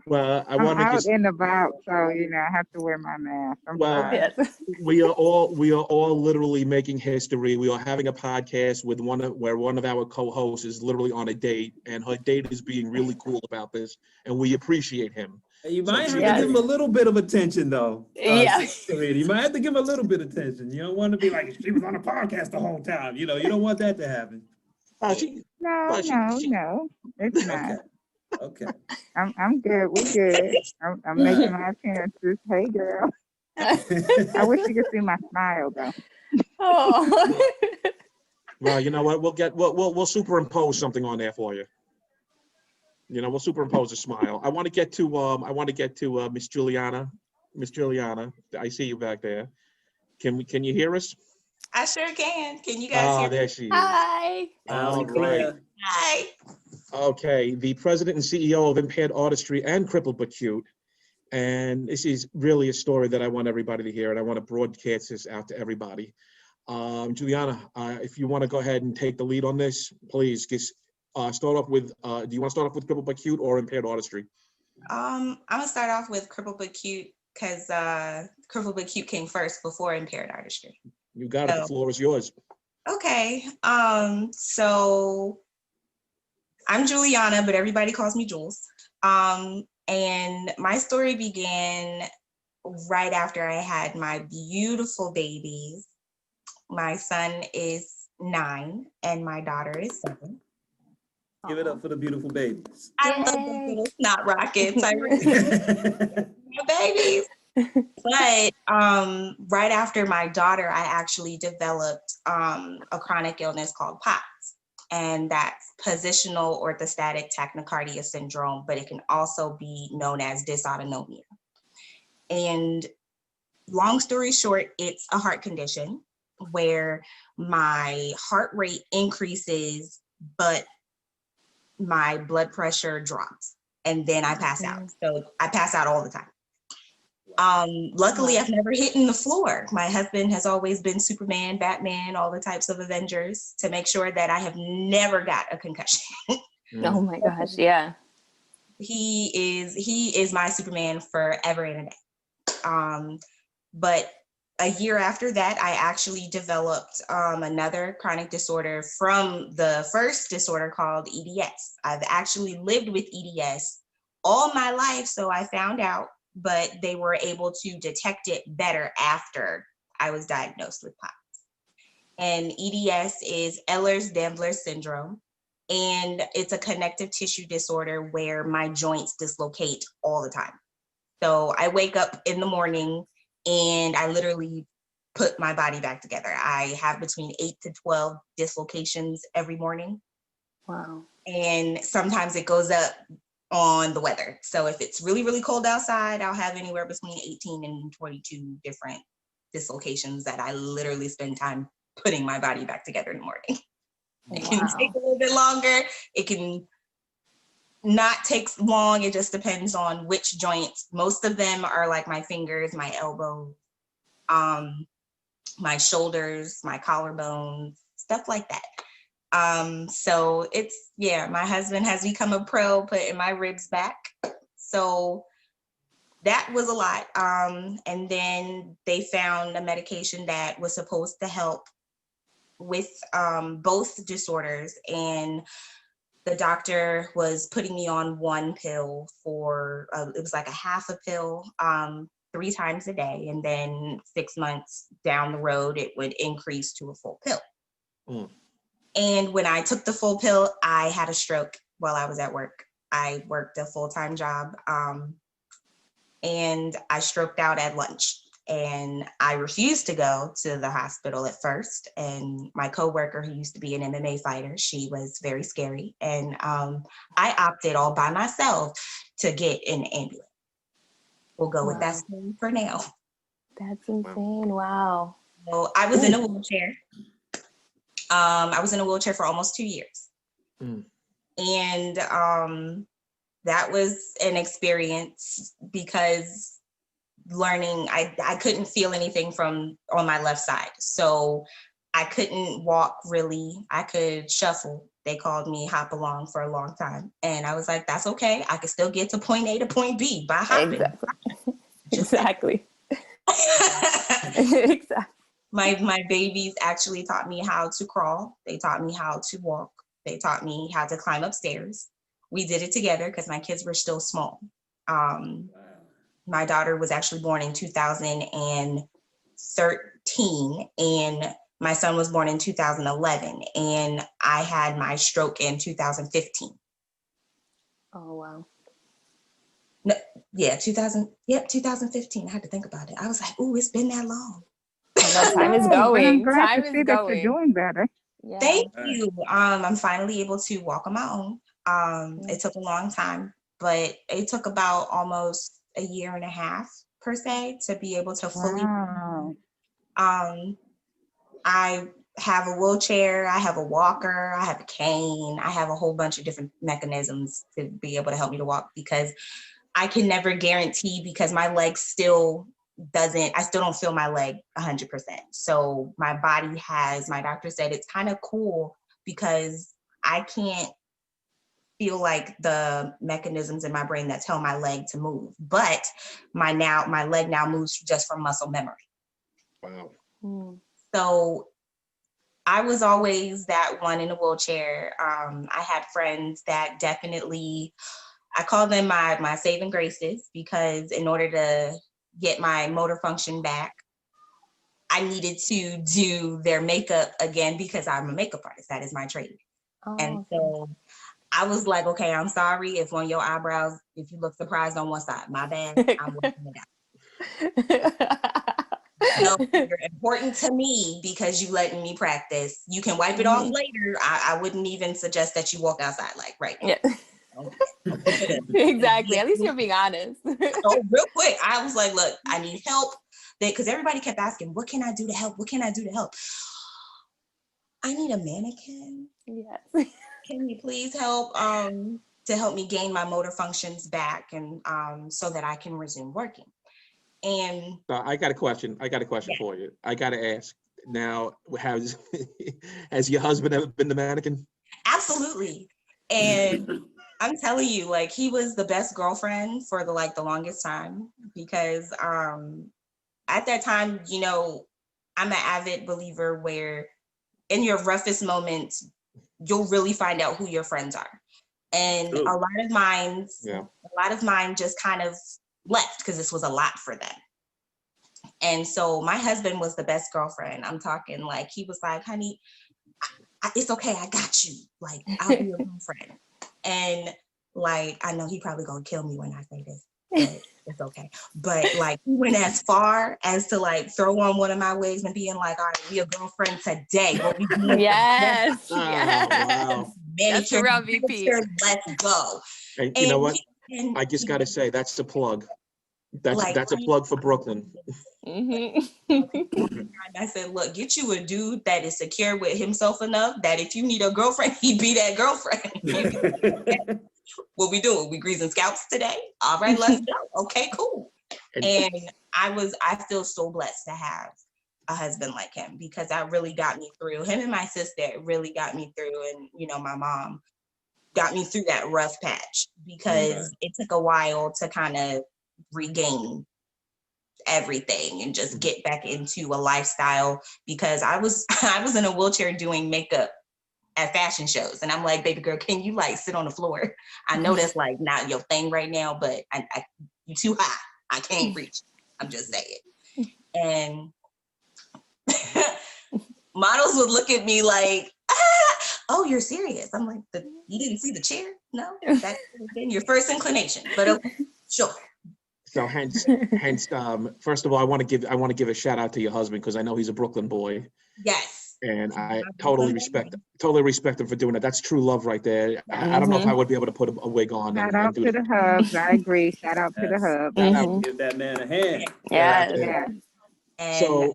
Well, I'm out and about, so I have to wear my mask. We are all literally making history. We are having a podcast with where one of our co-hosts is literally on a date, and her date is being really cool about this, and we appreciate him. You might have to give him a little bit of attention, though. You might have to give him a little bit of attention. You don't want to be like, she was on a podcast the whole time. You don't want that to happen. No, it's not. Okay. I'm good. We're good. I'm making my appearances. Hey, girl. I wish you could see my smile, though. Oh. Well, you know what? We'll superimpose something on there for you. You know, we'll superimpose a smile. I want to get to Miss Juliana. Miss Juliana, I see you back there. Can you hear us? I sure can. Can you guys hear me? There she is. Hi. All Clear. right. Hi. Okay, the president and CEO of Impaired Artistry and Crippled But Cute. And this is really a story that I want everybody to hear, and I want to broadcast this out to everybody. Juliana, if you want to go ahead and take the lead on this, please just start off with, do you want to start off with Crippled But Cute or Impaired Artistry? I'm gonna start off with Crippled But Cute because Crippled But Cute came first before Impaired Artistry. You got it, the floor is yours. Okay, so I'm Juliana, but everybody calls me Jules. And my story began right after I had my beautiful babies. My son is 9 and my daughter is 7. Give it up for the beautiful babies. I love the little snot rockets. I really my babies. But right after my daughter, I actually developed a chronic illness called POTS, and that's positional orthostatic tachycardia syndrome, but it can also be known as dysautonomia. And long story short, it's a heart condition where my heart rate increases, but my blood pressure drops, and then I pass out. So I pass out all the time. Luckily, I've never hit the floor. My husband has always been Superman, Batman, all the types of Avengers to make sure that I have never got a concussion. Oh my gosh, yeah. He is my Superman forever and a day. But a year after that, I actually developed another chronic disorder from the first disorder called EDS. I've actually lived with EDS all my life, so I found out, but they were able to detect it better after I was diagnosed with POTS. And EDS is Ehlers-Danlos syndrome, and it's a connective tissue disorder where my joints dislocate all the time. So I wake up in the morning and I literally put my body back together. I have between 8 to 12 dislocations every morning. Wow. And sometimes it goes up on the weather. So if it's really, really cold outside, I'll have anywhere between 18 and 22 different dislocations that I literally spend time putting my body back together in the morning. It can take a little bit longer. It can not take long. It just depends on which joints. Most of them are like my fingers, my elbows, my shoulders, my collarbones, stuff like that. So it's, yeah, my husband has become a pro putting my ribs back. So that was a lot. And then they found a medication that was supposed to help with both disorders. And the doctor was putting me on one pill for, it was like a half a pill, 3 times a day. And then 6 months down the road, it would increase to a full pill. Mm. And when I took the full pill, I had a stroke while I was at work. I worked a full-time job, and I stroked out at lunch. And I refused to go to the hospital at first. And my coworker, who used to be an MMA fighter, she was very scary. And I opted all by myself to get an ambulance. We'll go with that story for now. That's insane. Wow. So I was in a wheelchair. I was in a wheelchair for almost 2 years. Mm. And that was an experience because learning, I couldn't feel anything from on my left side. So I couldn't walk really. I could shuffle. They called me hop along for a long time. And I was like, that's okay. I could still get to point A to point B by hopping. Exactly. Exactly. My babies actually taught me how to crawl. They taught me how to walk. They taught me how to climb upstairs. We did it together because my kids were still small. My daughter was actually born in 2013, and my son was born in 2011, and I had my stroke in 2015. Oh, wow. No, yeah, 2015. I had to think about it. I was like, ooh, it's been that long. Time is going. I'm glad Time to is see that you're going. doing better. Yeah. Thank All right. you. I'm finally able to walk on my own. It took a long time, but it took about almost a year and a half per se to be able to fully. Wow. I have a wheelchair, I have a walker, I have a cane, I have a whole bunch of different mechanisms to be able to help me to walk, because I can never guarantee, because my leg still I still don't feel my leg 100%. So my body my doctor said it's kind of cool because I can't feel like the mechanisms in my brain that tell my leg to move, but my leg now moves just from muscle memory. Wow. Mm. So I was always that one in a wheelchair. I had friends that definitely, I call them my saving graces, because in order to get my motor function back, I needed to do their makeup again, because I'm a makeup artist. That is my trade. Oh, And okay. so I was like, okay, I'm sorry if on your eyebrows, if you look surprised on one side, my bad, I'm working it out. No, you're important to me because you letting me practice. You can wipe it off later. I wouldn't even suggest that you walk outside like right now. Yeah. Okay. Exactly. At least you're being honest. So real quick, I was like, look, I need help. Because everybody kept asking, what can I do to help? What can I do to help? I need a mannequin. Yes. Can you please help to help me gain my motor functions back, and so that I can resume working? And I got a question. For you. I got to ask. Now, has your husband ever been the mannequin? absolutely. And I'm telling you, like, he was the best girlfriend for the longest time, because at that time, I'm an avid believer where in your roughest moments, you'll really find out who your friends are. And True. a lot of mine just kind of left because this was a lot for them. And so my husband was the best girlfriend. I'm talking like, he was like, honey, it's okay. I got you. Like, I'll be your girlfriend. And like, I know he probably gonna kill me when I say this, but it's okay. But like, he went as far as to like throw on one of my wigs and being like, all right, we a girlfriend today. What we doing? Yes. Oh, Yes. wow. That's the Manicure, real VP. pedicure, let's go. And you know what? And I just got to say, that's the plug. That's like, a plug for Brooklyn. I said, look, get you a dude that is secure with himself enough that if you need a girlfriend, he'd be that girlfriend. What we doing? We greasing scalps today? All right, let's go. Okay, cool. And I feel so blessed to have a husband like him, because that really got me through. Him and my sister really got me through, and my mom got me through that rough patch, because it took a while to kind of regain everything and just get back into a lifestyle, because I was in a wheelchair doing makeup at fashion shows, and I'm like, baby girl, can you like sit on the floor? I know that's like not your thing right now, but you too high. I can't reach. I'm just saying. And models would look at me like, oh, you're serious? I'm like, you didn't see the chair? No, that's been your first inclination, but okay, sure. So hence, first of all, I want to give a shout out to your husband, because I know he's a Brooklyn boy. Yes. And I totally respect him for doing that. That's true love right there. I don't know if I would be able to put a wig on Shout and out do to that. the hubs. I agree. Shout out to the hubs. Give that man a hand. Yes. Yeah. And So,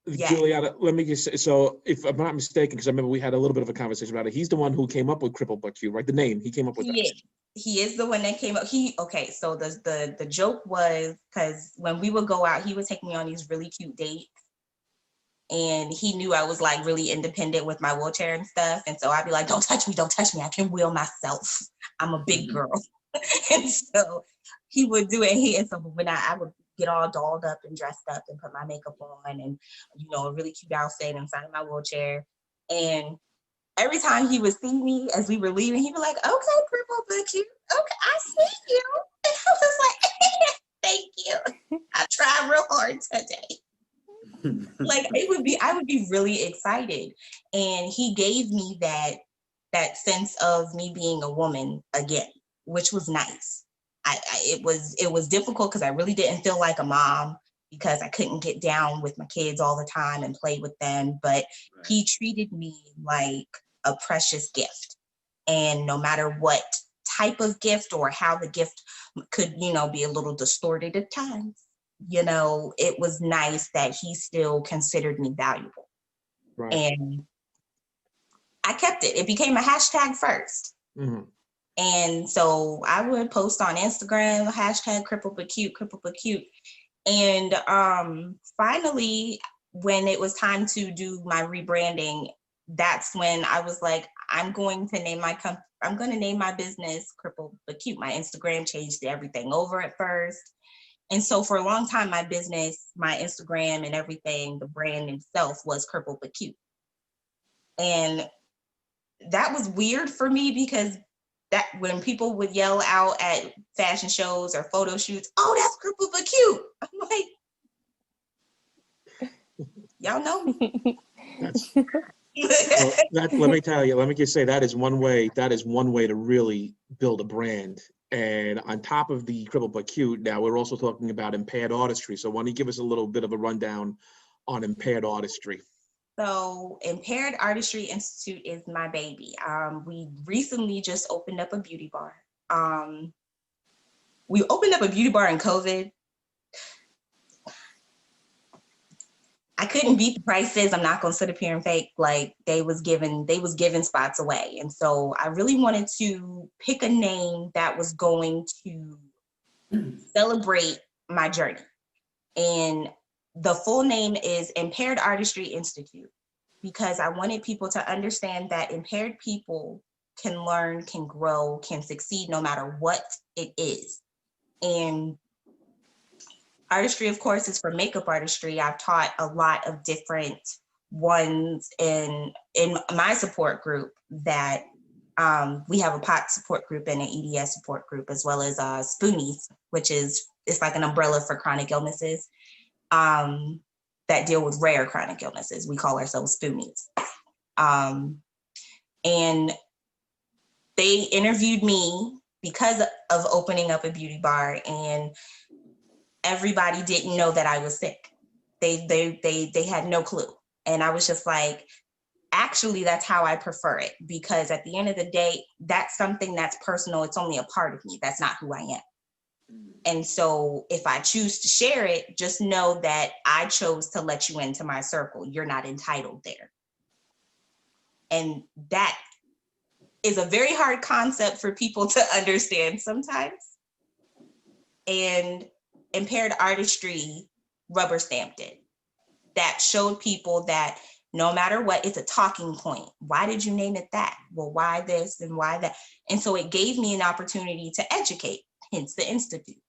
yes. Juliana, let me just say, so if I'm not mistaken, because I remember we had a little bit of a conversation about it, he's the one who came up with Crippled But Cute, right? The name, he came up with that. He is the one that came up. So the joke was, because when we would go out, he would take me on these really cute dates. And he knew I was like really independent with my wheelchair and stuff. And so I'd be like, don't touch me. I can wheel myself. I'm a big girl. And so he would do it. And so when I would get all dolled up and dressed up and put my makeup on and, a really cute outfit inside of my wheelchair. And every time he would see me as we were leaving, he'd be like, okay, Crippled But Cute. Okay, I see you. And I was like, thank you. I tried real hard today. Like, I would be really excited. And he gave me that sense of me being a woman again, which was nice. It was difficult because I really didn't feel like a mom. because I couldn't get down with my kids all the time and play with them. But he treated me like a precious gift. And no matter what type of gift or how the gift could, be a little distorted at times, it was nice that he still considered me valuable. Right. And I kept it. It became a hashtag first. Mhm. And so I would post on Instagram, hashtag Crippled But Cute, Crippled But Cute. And finally, when it was time to do my rebranding, that's when I was like, I'm going to name my business Crippled But Cute. My Instagram changed everything over at first. And so for a long time, my business, my Instagram and everything, the brand itself was Crippled But Cute. And that was weird for me because that when people would yell out at fashion shows or photo shoots, oh, that's Crippled But Cute. I'm like, y'all know me. Let me tell you, let me just say that is one way to really build a brand. And on top of the Crippled But Cute, now we're also talking about Impaired Artistry. So why don't you give us a little bit of a rundown on Impaired Artistry? So Impaired Artistry Institute is my baby. We recently just opened up a beauty bar. We opened up a beauty bar in COVID. I couldn't beat the prices. I'm not gonna sit up here and fake like they was giving spots away. And so I really wanted to pick a name that was going to celebrate my journey. And the full name is Impaired Artistry Institute, because I wanted people to understand that impaired people can learn, can grow, can succeed no matter what it is. And artistry, of course, is for makeup artistry. I've taught a lot of different ones in my support group that we have a POT support group and an EDS support group, as well as Spoonies, which it's like an umbrella for chronic illnesses that deal with rare chronic illnesses. We call ourselves Spoonies. And they interviewed me because of opening up a beauty bar, and everybody didn't know that I was sick. They had no clue. And I was just like, actually, that's how I prefer it, because at the end of the day, that's something that's personal. It's only a part of me. That's not who I am. And so if I choose to share it, just know that I chose to let you into my circle. You're not entitled there. And that is a very hard concept for people to understand sometimes. And Impaired Artistry rubber stamped it. That showed people that no matter what, it's a talking point. Why did you name it that? Well, why this and why that? And so it gave me an opportunity to educate, hence the Institute.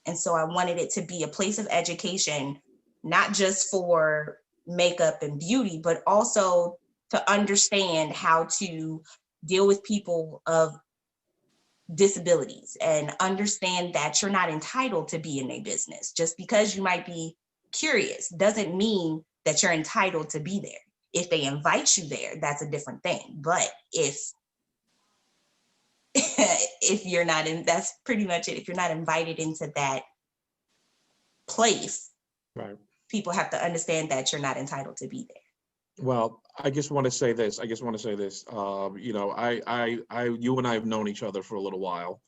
And so I wanted it to be a place of education, not just for makeup and beauty, but also to understand how to deal with people of disabilities and understand that you're not entitled to be in a business. Just because you might be curious doesn't mean that you're entitled to be there. If they invite you there, that's a different thing. But if you're not in, that's pretty much it. If you're not invited into that place, Right. People have to understand that you're not entitled to be there. Well, I just want to say this. You and I have known each other for a little while.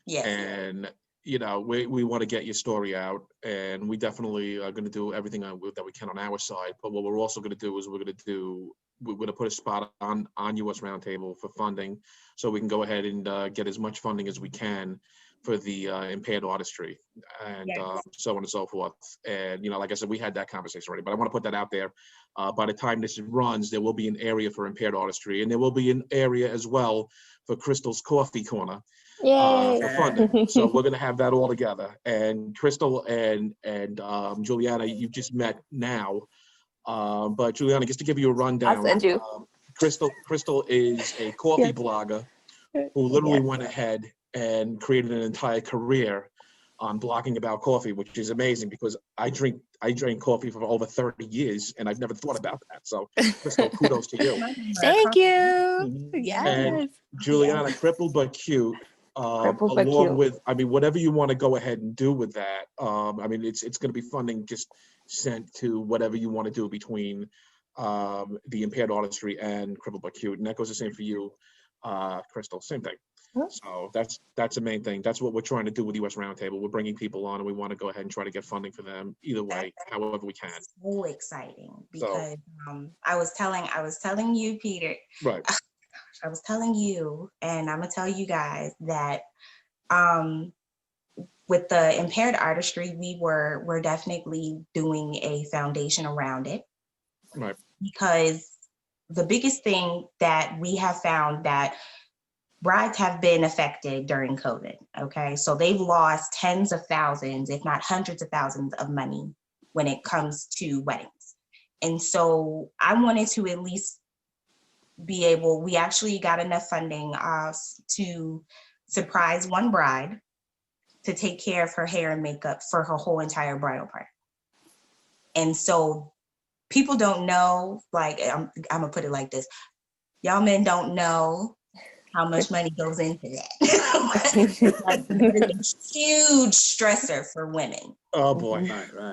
Yes. And, we want to get your story out, and we definitely are going to do everything that we can on our side. But what we're also going to do is we're going to put a spot on US Roundtable for funding, so we can go ahead and get as much funding as we can for the Impaired Artistry and Yes. so on and so forth. And, like I said, we had that conversation already, but I want to put that out there. By the time this runs, there will be an area for Impaired Artistry, and there will be an area as well for Krystal's Coffee Corner for funding. So we're going to have that all together. And Krystal and Juliana, you just met now. But Juliana, just to give you a rundown, I'll send you. Krystal is a coffee blogger who literally went ahead and created an entire career on blogging about coffee, which is amazing because I drink coffee for over 30 years and I've never thought about that. So Krystal, kudos to you. Thank you. Mhm. Yes. And Juliana, Crippled But Cute, Crippled But along Cute. with, I mean, whatever you want to go ahead and do with that. I mean, it's going to be funding just sent to whatever you want to do between the Impaired Artistry and Crippled But Cute, and that goes the same for you, Krystal. Same thing. So that's the main thing. That's what we're trying to do with US Roundtable. We're bringing people on, and we want to go ahead and try to get funding for them either way, however we can. So exciting because I was telling you, Peter. Right. I was telling you, and I'm gonna tell you guys that with the Impaired Artistry, we're definitely doing a foundation around it. Right. Because the biggest thing that we have found that brides have been affected during COVID, okay? So they've lost tens of thousands, if not hundreds of thousands of money when it comes to weddings. And so I wanted to at least be able, we actually got enough funding to surprise one bride to take care of her hair and makeup for her whole entire bridal party. And so people don't know, like, I'm gonna put it like this. Y'all men don't know how much money goes into that. Like, it's a huge stressor for women. Oh boy.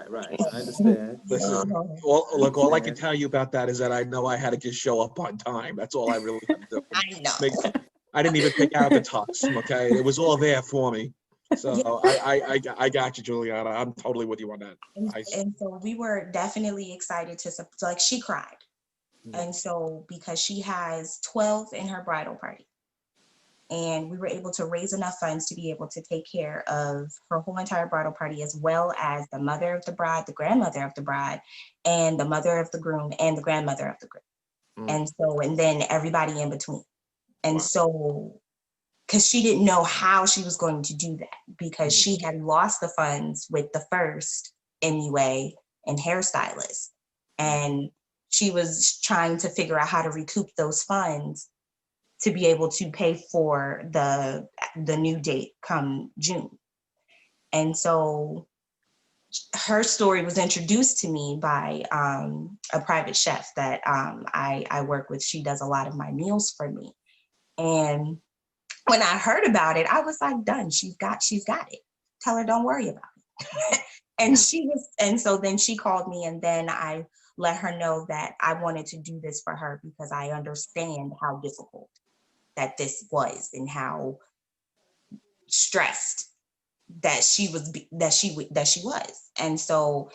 Right. I understand. Listen, all I can tell you about that is that I know I had to just show up on time. That's all I really had to do. I know. I didn't even pick out the tux, okay? It was all there for me. So I got you, Juliana. I'm totally with you on that. And so we were definitely excited to, like, she cried. And so because she has 12 in her bridal party, and we were able to raise enough funds to be able to take care of her whole entire bridal party, as well as the mother of the bride, the grandmother of the bride, and the mother of the groom, and the grandmother of the groom. And so, and then everybody in between. And so, because she didn't know how she was going to do that, because she had lost the funds with the first MUA and hairstylist. And she was trying to figure out how to recoup those funds to be able to pay for the new date come June. And so her story was introduced to me by a private chef that I work with. She does a lot of my meals for me. And when I heard about it, I was like, done, she's got it. Tell her, don't worry about it. And so then she called me, and then I let her know that I wanted to do this for her because I understand how difficult that this was and how stressed that she was. And so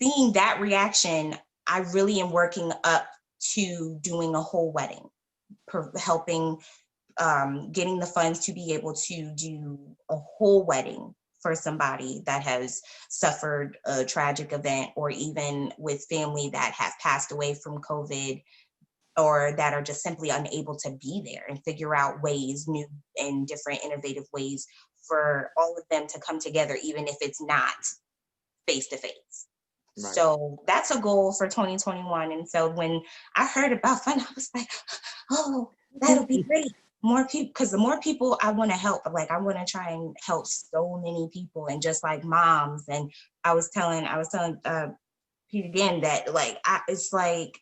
seeing that reaction, I really am working up to doing a whole wedding, helping getting the funds to be able to do a whole wedding for somebody that has suffered a tragic event, or even with family that have passed away from COVID, or that are just simply unable to be there, and figure out ways, new and different innovative ways for all of them to come together, even if it's not face-to-face. Right. So that's a goal for 2021. And so when I heard about fun, I was like, oh, that'll be great. More people, because the more people I want to help, like I want to try and help so many people, and just like moms. And I was telling Pete again that it's like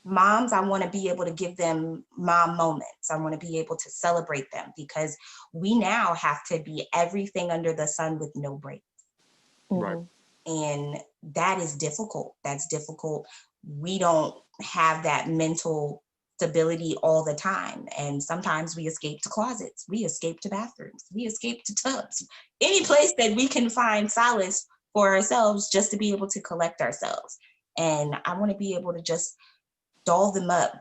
moms, I want to be able to give them mom moments. I want to be able to celebrate them, because we now have to be everything under the sun with no breaks. Right. And that is difficult. That's difficult. We don't have that mental stability all the time. And sometimes we escape to closets, we escape to bathrooms, we escape to tubs, any place that we can find solace for ourselves, just to be able to collect ourselves. And I want to be able to just doll them up,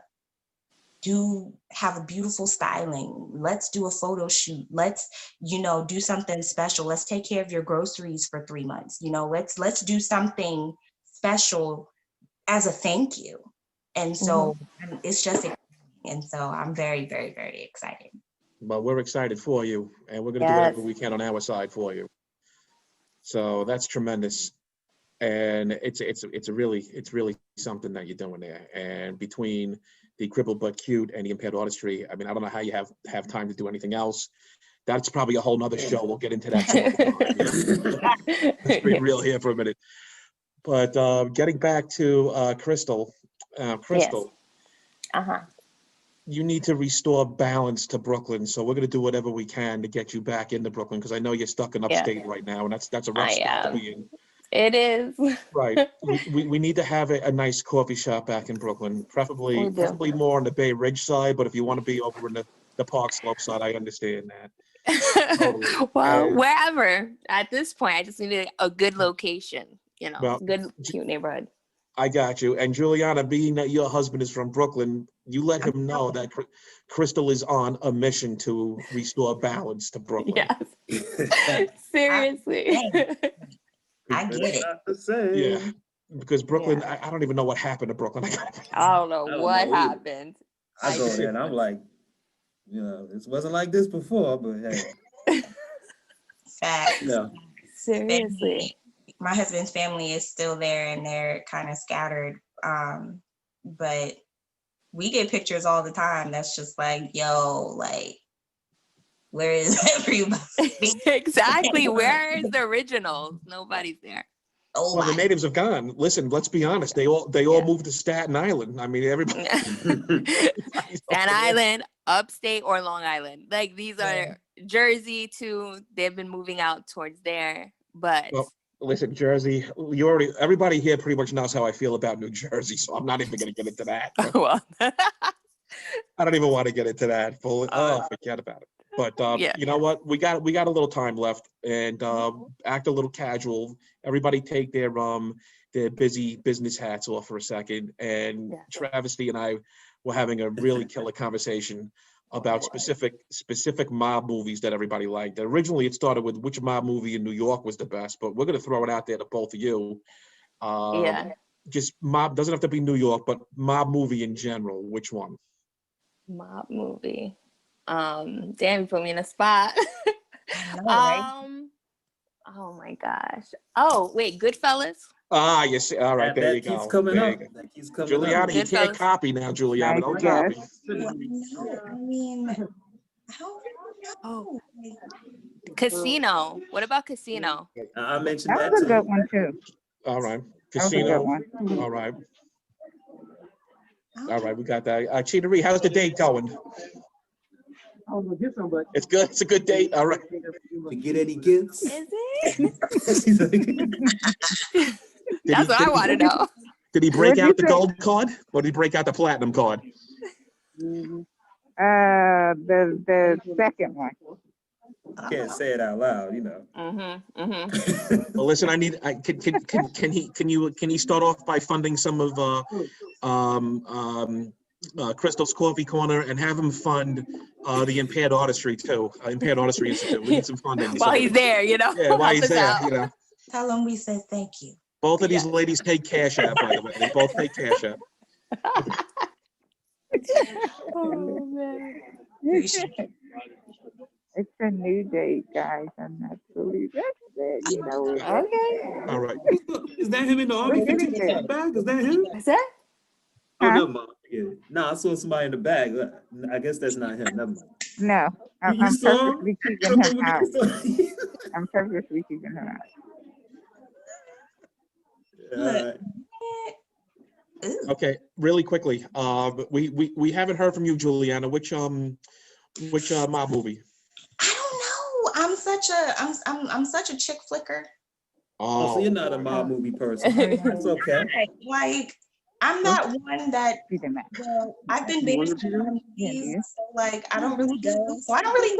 have a beautiful styling. Let's do a photo shoot. Let's, do something special. Let's take care of your groceries for 3 months. Let's do something special as a thank you. And so it's just, and so I'm very, very, very excited. But we're excited for you, and we're going to do whatever we can on our side for you. So that's tremendous. And it's really something that you're doing there. And between the Crippled But Cute and the Impaired Artistry, I mean, I don't know how you have time to do anything else. That's probably a whole nother show. We'll get into that some other time. Let's be real here for a minute. But getting back to Krystal. Yes. you need to restore balance to Brooklyn. So we're going to do whatever we can to get you back into Brooklyn, because I know you're stuck in upstate right now, and that's a rough spot to be in. It is. Right. We need to have a nice coffee shop back in Brooklyn, preferably more on the Bay Ridge side. But if you want to be over in the Park Slope side, I understand that. Totally. Well, wherever. At this point, I just needed a good location. You know, Well, good, cute neighborhood. I got you. And Juliana, being that your husband is from Brooklyn, you let him know that Krystal is on a mission to restore balance to Brooklyn. Yes. Seriously. I get it. Yeah. Because Brooklyn, I don't even know what happened to Brooklyn. I don't know what happened. I go there and I'm like, you know, this wasn't like this before, but hey. Facts. No. Seriously. My husband's family is still there and they're kind of scattered. But we get pictures all the time. That's just like, yo, like, where is everybody? Exactly. Where is the originals? Nobody's there. Oh, well, the natives have gone. Listen, let's be honest. They all moved to Staten Island. I mean, everybody. Staten Island, upstate, or Long Island. Like these are Jersey too. They've been moving out towards there, but. Well, listen, Jersey. Everybody here pretty much knows how I feel about New Jersey, so I'm not even going to get into that. Well. I don't even want to get into that. Forget about it. But you know what? We got a little time left, and act a little casual. Everybody take their busy business hats off for a second. And Travesty and I were having a really killer conversation about specific mob movies that everybody liked. Originally, it started with which mob movie in New York was the best, but we're going to throw it out there to both of you. Just mob, doesn't have to be New York, but mob movie in general. Which one? Mob movie. Damn, you put me in a spot. Oh my gosh. Oh wait, Goodfellas. Ah, yes. All right, there you go. Keeps coming up. That keeps coming Juliana, up. you can't copy now, Juliana. Don't copy. I mean, I don't know. Casino. What about Casino? I mentioned That that was a too. good one too. All right. That was a good Casino. one. All right. All right, we got that. Cheetah-Re, how's the date going? It's good. It's a good date. All right. To get any gifts? Is it? That's what I want to know. Did he break out the gold card, or did he break out the platinum card? The second one. Can't say it out loud, you know. Well, listen, can he start off by funding some of Krystal's Coffee Corner and have him fund the Impaired Artistry too, Impaired Artistry Institute. We need some funding. While he's there, you know. Yeah, while he's there, you know. Tell them we said thank you. Both of these ladies take Cash App, by the way. They both take Cash App. Oh man. It's a new date, guys. I'm not really interested. You know. Okay. All right. Is that him in the army? Bag? Is that him? Is that? Oh, never mind. Yeah. No, I saw somebody in the bag. I guess that's not him. Never mind. No, I'm You saw purposely keeping him out. I'm purposely keeping him out. Okay, really quickly. We haven't heard from you, Juliana. Which mob movie? I don't know. I'm such a chick flicker. Oh, so you're not a mob movie person. That's okay. Like, I'm not one that, well, I've been binging movies, so like, I don't really go, so I don't really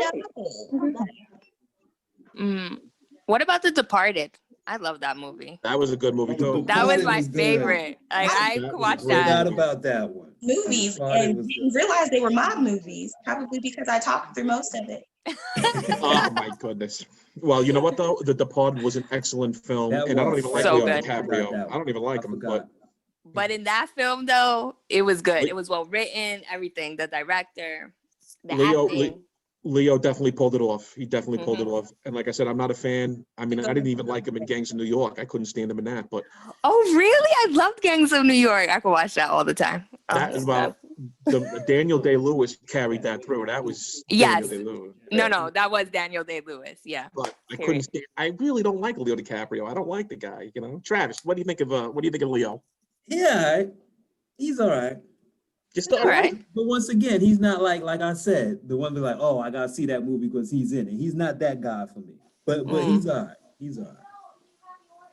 know. What about The Departed? I love that movie. That was a good movie too. That was my favorite. Like, I could watch that. Forgot about that one. Movies, and didn't realize they were mob movies, probably because I talked through most of it. Oh my goodness. Well, you know what though? The Departed was an excellent film, and I don't even like so Leo good. DiCaprio. I don't even like him, but in that film though, it was good. It was well written, everything. The director, the acting. Leo definitely pulled it off. He definitely pulled it off. And like I said, I'm not a fan. I mean, I didn't even like him in Gangs of New York. I couldn't stand him in that. But oh, really? I loved Gangs of New York. I could watch that all the time. That is about the Daniel Day-Lewis carried that through. That was yes. Daniel Day-Lewis. No, that was Daniel Day-Lewis. Yeah. But I couldn't stand. I really don't like Leo DiCaprio. I don't like the guy. You know, Travis. What do you think of Leo? Yeah, he's all right. Just all All right. right. But once again, he's not like I said, the one be like, oh, I gotta see that movie because he's in it. He's not that guy for me. But he's all right. He's all right.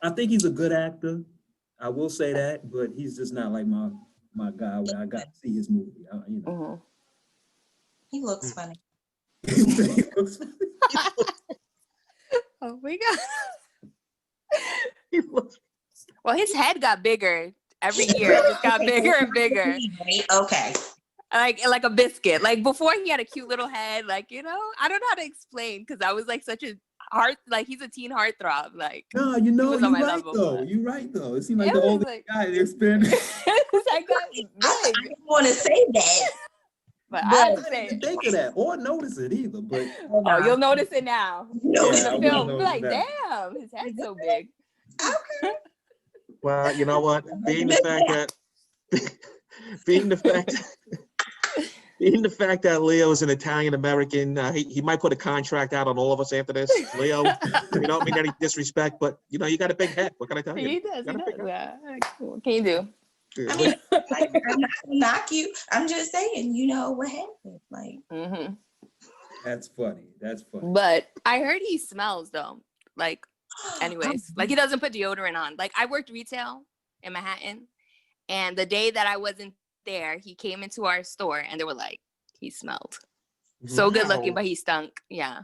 I think he's a good actor. I will say that, but he's just not like my guy where I got to see his movie. You know. He looks funny. He looks funny. Oh my god. He looks- Well, his head got bigger every year. It just got bigger and bigger. Right? Okay. Like a biscuit. Like before he had a cute little head. Like, you know, I don't know how to explain because I was like such a heart, like he's a teen heartthrob. Like No, you know, was you're on my right level, though. but- You're right though. It seemed like It the was oldest like- guy in the experience. it's like that I big. didn't want to say that. But I But- have to I say, didn't think of that or notice it either. But oh, you'll notice it now. No, Yeah, In I the will film, notice like, that. damn, his head's so big. okay. Well, you know what? Being the fact that Leo is an Italian American, he might put a contract out on all of us after this. Leo, we don't mean any disrespect, but you know, you got a big head. What can I tell you? He does, Got he a big does. head. Yeah. What can you do? I mean, like, I'm not gonna knock you. I'm just saying, you know what happened. Like, Hmm. that's funny. That's funny. But I heard he smells though. Like, anyways, like he doesn't put deodorant on. Like I worked retail in Manhattan, and the day that I wasn't there, he came into our store and they were like, he smelled so good looking, Wow. but he stunk. Yeah.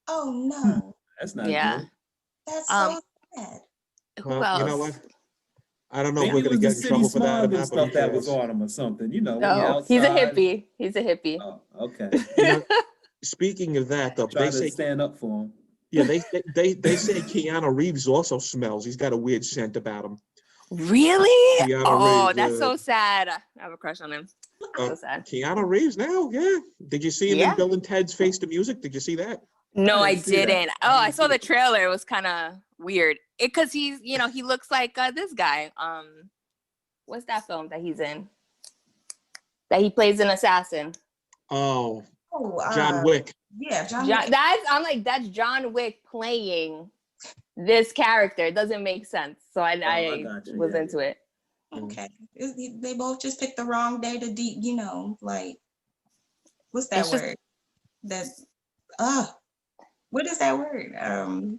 oh no, That's not Yeah. good. that's Um, so sad. Who Well, else? you know what? I don't know if Maybe we're it gonna was the get in city trouble for that or smog and not, but stuff who that was cares? on him or something. You know, when you're No, he's a outside. hippie. He's a hippie. Oh, okay. You know, speaking of that, though, Try they to say stand up for him. yeah, they say Keanu Reeves also smells. He's got a weird scent about him. Really? Keanu Oh, Reeves, that's so sad. I have a crush on him. So sad. Keanu Reeves now, yeah. Did you see him in Yeah. Bill and Ted's Face the Music? Did you see that? No, I didn't see that. didn't. I Oh, I didn't saw see the that. trailer. It was kind of weird. Because he's, you know, he looks like this guy. What's that film that he's in? That he plays an assassin. Oh, Oh, John Wick. Yeah, John. John, Wick. I'm like, that's John Wick playing this character. It doesn't make sense. So I got you. was Yeah, into it. Okay, they both just picked the wrong day to you know, like, what's that It's just- word? That what is that word? Oh,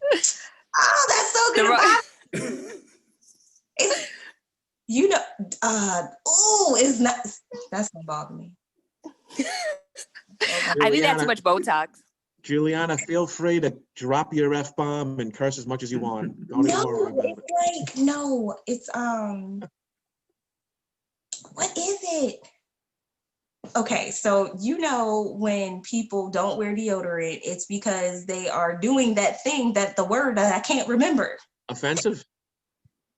that's so The good. ro- It's, you know, it's not. That's gonna bother me. I think that's Juliana. too much Botox. Juliana, feel free to drop your F-bomb and curse as much as you want. Don't even worry No, about it's it. like no, it's what is it? Okay, so you know when people don't wear deodorant, it's because they are doing that thing that the word that I can't remember. Offensive?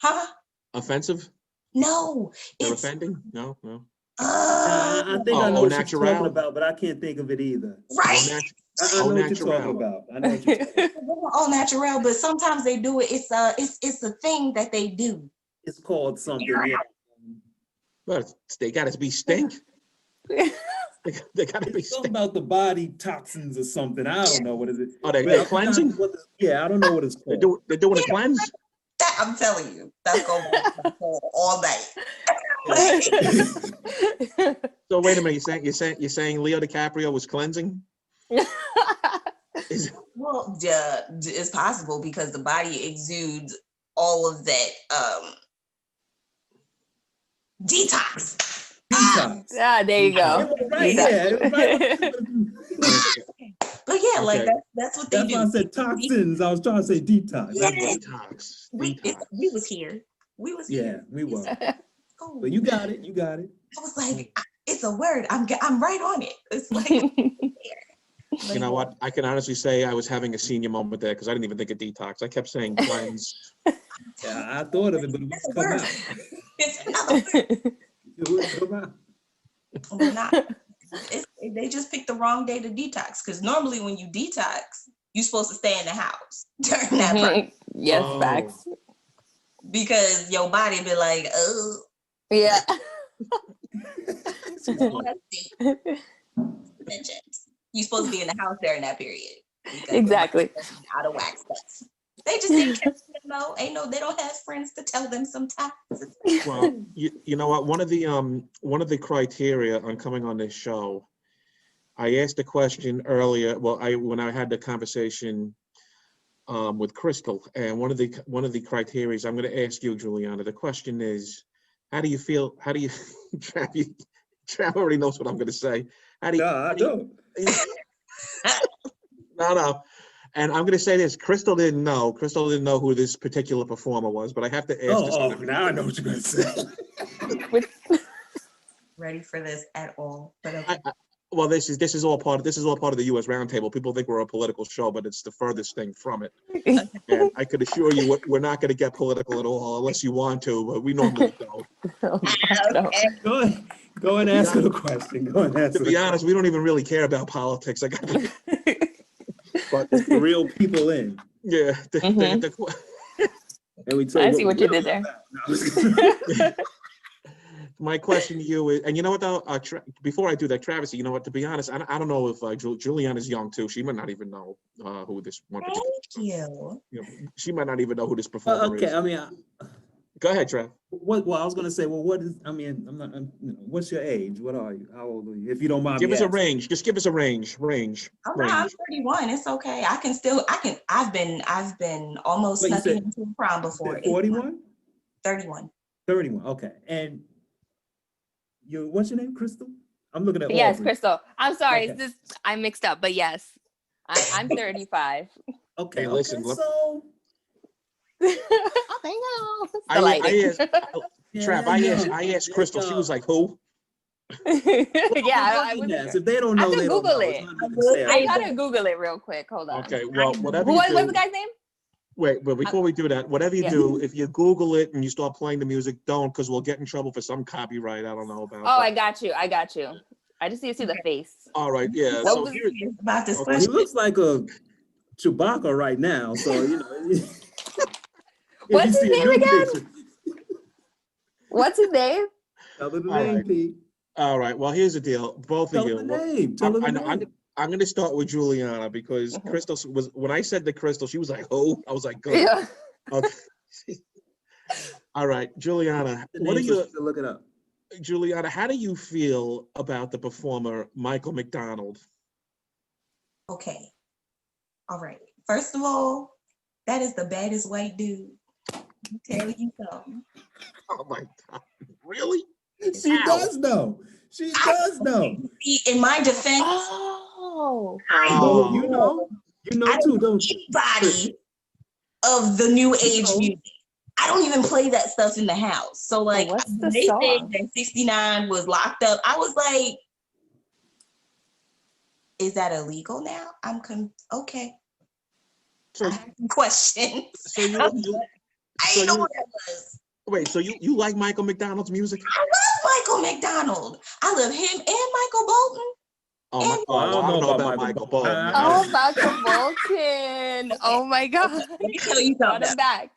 Huh? Offensive? No, They're it's offending? No, no. I think I know Oh, what she's natural. talking about, but I can't think of it either. right. I know Au what you're talking naturel. about. I know what you're talking about. They're all natural, but sometimes they do it. It's a thing that they do. It's called something. Yeah. But they gotta be stink. They gotta be It's something stink. about the body toxins or something. I don't know what it is. Oh, they're But I forgot cleansing? yeah, I don't know what it's They're, called. they're doing a cleanse? That I'm telling you, that's going on all night. So wait a minute, you're saying Leo DiCaprio was cleansing? Is, Well, it's possible because the body exudes all of that detox. Detox. Ah, there you It go. was right, yeah. It was right. But yeah, like Okay. that's what they That's do. why I said toxins. I was trying to say detox. Yeah. detox. We was here. We was Yeah, here. we were. Oh, But you got it. You got it. I was like, it's a word. I'm right on it. It's like, You know what? I can honestly say I was having a senior moment there because I didn't even think of detox. I kept saying cleanse. Yeah, I thought of it, but it It's a wouldn't come word. out. It's another word. It wouldn't come out. We're not. They just picked the wrong day to detox because normally when you detox, you're supposed to stay in the house during that process Yes, Oh. facts. because your body be like, oh, Yeah. you're supposed to be in the house during that period. because Exactly. out of whack stuff. They just didn't catch it in No, they don't have friends to tell them sometimes. Well, you know what? One of the criteria on coming on this show, I asked a question earlier. Well, when I had the conversation with Krystal, and one of the criteria I'm going to ask you, Juliana. The question is, how do you feel? How do you, Trav already knows what I'm going to say. How do you? No, I don't. No. And I'm going to say this: Krystal didn't know. Krystal didn't know who this particular performer was, but I have to ask this. Oh, now I know what you're going to say. Ready for this at all? But okay. Well, this is all part of the U.S. Roundtable. People think we're a political show, but it's the furthest thing from it. And I could assure you, we're not going to get political at all, unless you want to. But we normally don't. Okay. Go and ask her the question. Go and answer. To be honest, we don't even really care about politics. But the real people in. Yeah. And we tell I you see what you did there. My question to you is, and you know what though, before I do that, Travesty, you know what, to be honest, I don't know if Juliana's young too. She might not even know who this one Thank you. She might not even know who this performer is. Okay, I mean, go ahead, Trav. Well, I was gonna say, well, what's your age? What are you? How old are you? If you don't mind Give me us a asking. range. Just give us a range. Oh, no, I'm 31. It's okay. I've been almost Wait, snuck into a prom before. 41? 31. 31, okay. And what's your name, Krystal? I'm looking at Yes, Aubrey. Krystal. I'm sorry, Okay. I mixed up, but yes, I'm 35. Okay, Hey, listen, okay, look- so I asked Yeah, Krystal. She was like, "Who?" Yeah, I wasn't sure. if they don't I know, can they don't Google know. it. It's not to say I gotta Google it real quick. Hold on. Okay, well, whatever What's you the do. guy's name? Wait, but before we do that, whatever you Yeah. do, if you Google it and you start playing the music, don't, because we'll get in trouble for some copyright. I don't know about. Oh, I got you. I just need to see the face. All right, yeah. What So was- here, About this Okay. He question. looks like a Chewbacca right now, so you know. if What's you his see a name new again? picture- What's his name? Tell her the All name, right. Pete. all right. Well, here's the deal. Both Tell of her you. the Well, name. Tell her the name. I'm going to start with Juliana because Mhm. Krystal was, when I said to Krystal, she was like, "Who?" I was like, "Good." Yeah. Okay. All right, Juliana. The What are name, so you, she can look it up. Juliana? How do you feel about the performer Michael McDonald? Okay. All right. First of all, that is the baddest white dude. I'll tell you something. Oh my God! Really? She Ow. does know. She does know. See, in my defense, Oh. I Oh. You know I too, don't don't you? anybody of the new age No. music. I don't even play that stuff in the house. So like what's when the they said song? that 69 was locked up, I was like, is that illegal now? Okay. So, I have some questions. so you, I you didn't know you- what that was. wait. So you like Michael McDonald's music? I love Michael McDonald. I love him and Michael Bolton. Oh, my, oh, well, I don't know about Michael Bolton. Oh, Michael Bolton. Oh my God. Let me tell you Brought something. him back.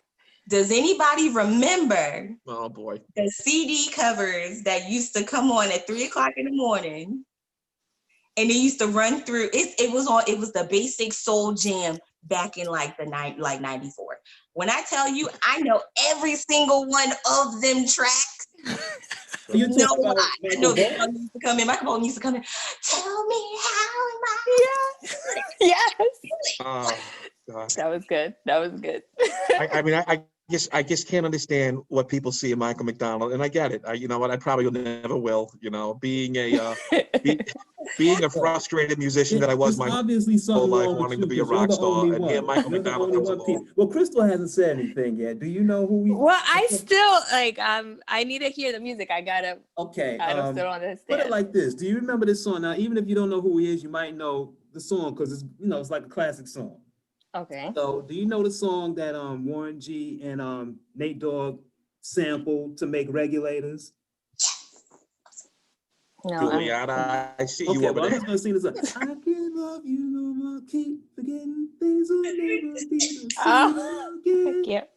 Does anybody remember Oh boy. the CD covers that used to come on at 3:00 in the morning? And it used to run through, it was the basic soul jam back in like 94. When I tell you, I know every single one of them tracks. You No talking about lie. I Michael know Bolton? this one used to come in. Michael Bolton used to come in. Tell me how am I? Yes. Oh God. That was good. That was good. I mean, I just can't understand what people see in Michael McDonald, and I get it. You know what? I probably never will. You know, being a frustrated musician that I was It's my obviously something life, wrong with wanting you to be a 'cause you're rock the star, only and here one. Michael You're the McDonald only comes one, along. Pete. Well, Krystal hasn't said anything yet. Do you know who we? Well, I still I need to hear the music. I Okay. don't still don't understand. Put it like this. Do you remember this song? Now, even if you don't know who he is, you might know the song because it's like a classic song. Okay. So, do you know the song that Warren G and Nate Dogg sampled to make Regulators? No. Juliana, I see you Okay, over well, I'm there. just gonna sing this. I can't love you no more. Keep forgetting things will never be the Oh, same I again. can't.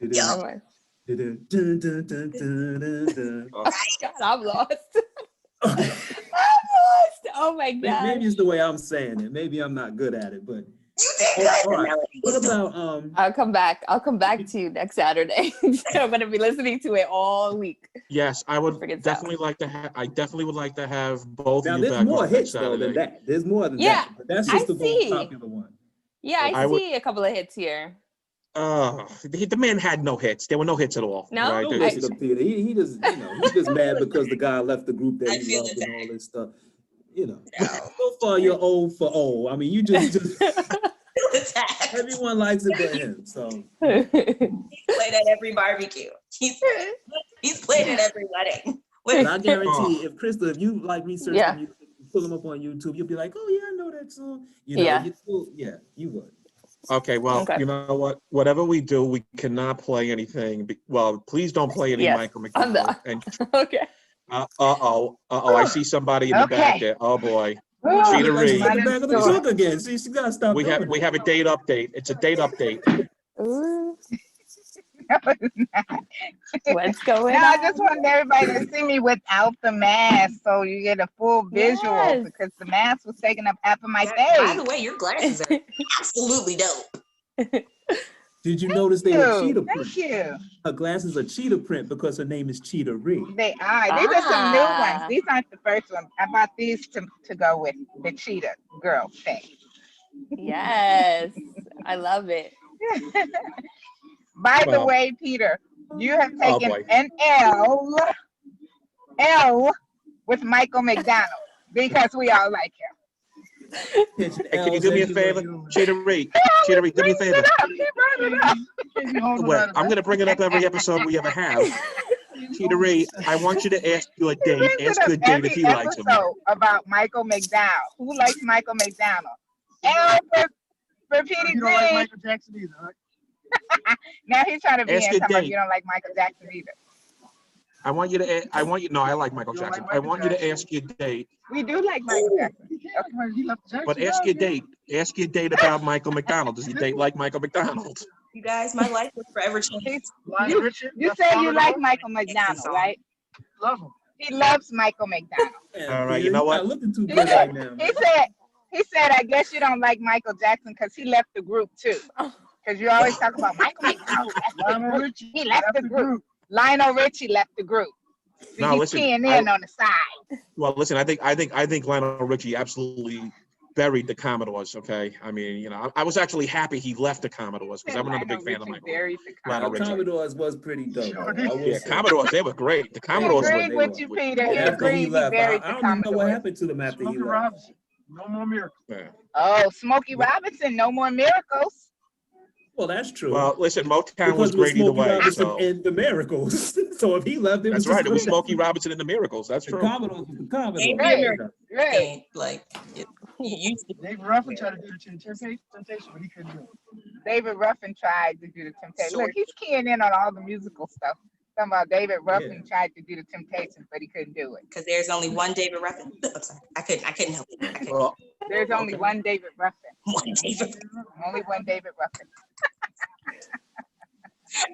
Yo. Never mind. Dun, dun, dun, dun, dun, dun. God, I'm lost. I'm Okay. lost. Oh my God. Maybe it's the way I'm saying it. Maybe I'm not good at it, but You did good. All right. What about I'll come back to you next Saturday. I'm gonna be listening to it all week. Yes, I would Friggin' definitely like to have. I definitely would like to have both now? of you There's back more on next hits though than Saturday. that. There's more than Yeah, that. But that's I just the most see. popular one. Yeah, I I would- see a couple of hits here. The man had no hits. There were no hits at all. No? right? Don't There- listen to Peter. He just, he's just mad because the guy left the group that I he feel loved and attacked. all this stuff. No. So far you're old for old. I mean, you just Attacked. everyone likes it but him. So He's played at every barbecue. He's played at every wedding. but I guarantee if Krystal, if you like research Yeah. music, you pull them up on YouTube, you'll be like, oh yeah, I know that song. You know, Yeah. you would. Okay, well, Okay. you know what? Whatever we do, we cannot play anything. Well, please don't play any Yes, Michael I'm McDonald. not. And Okay. I see somebody in the back Okay. there. Oh boy, Ooh, Cheetah-Re. She's in the back of the Story. truck again. See, she gotta stop. we doing have a date update. It's a date update. Ooh, No, it's not. what's going No, on? I just wanted everybody to see me without the mask, so you get a full visual Yes. because the mask was taking up half of my By the face. way, your glasses are absolutely dope. Did you notice they were cheetah Thank print? you. Her glasses are cheetah print because her name is Cheetah-Re. They are. These are some new Ah. ones. These aren't the first ones. I bought these to go with the cheetah girl thing. Yes, I love it. By the Well- way, Peter, you have Oh, taken boy. an L with Michael McDonald because we all like him. Hey, can you do me a favor, Cheetah-Re? Cheetah-Re, do me a favor. He brought it up. Wait, I'm gonna bring it up every episode we ever have. Cheetah-Re, I want you to ask you a He date. brings it Ask up you a date every if he likes him. episode about Michael McDonald. Who likes Michael McDonald? L for Petey You don't like Green. Michael Jackson either, right? Now he's trying to be Ask in your something date. you don't like Michael Jackson either. I want you to. No, I like Michael You don't like Jackson. I Michael want you to Jackson? ask your date, We do like Michael Jackson. He left Jackson. but ask your date. Ask your date about Michael McDonald. Does your date like Michael McDonald? You guys, my life was forever changed. Lionel Richie, You that's said all you of like them. Michael McDonald, song. right? Love him. He loves Michael McDonald. All right, you know what? Not looking too good right now. He said, I guess you don't like Michael Jackson because he left the group too. Because you always talk about Michael McDonald. Lionel Richie. He left the group. Lionel Richie left the group. So No, he's listen, keying in on the side. Well, listen, I think Lionel Richie absolutely buried the Commodores. Okay, I mean, you know, I was actually happy he left the Commodores because I'm not a big fan of Lionel Michael. Richie buried the Lionel The Richie. Commodores was pretty dope. Sure though. I will Yeah, say. Commodores, they were great. The He Commodores were. agreed with you, Peter. He After he agreed. He left, I buried the don't even know what Commodores. happened to them after he Smokey left. Robinson. No more miracles. Yeah. Oh, Smokey Robinson, no more miracles. Well, that's true. Well, listen, Motown was because it was great either Smokey way. Robinson So. and the Miracles. So if he left, it was That's right. It was just Smokey Robinson and the Miracles. That's the true. Commodores. Was the Commodores. Ain't Right. American. Right. Like, you used to. Dave Ruffin tried to do the Temptation, but he couldn't do it. David Ruffin tried to do the Temptations. Look, he's keying in on all the musical stuff. Talking about David Ruffin tried to do the Temptations, but he couldn't do it. Because there's only one David Ruffin. I'm sorry. I couldn't help it. I couldn't. Well, There's only Okay. one David Ruffin. One David. Only one David Ruffin.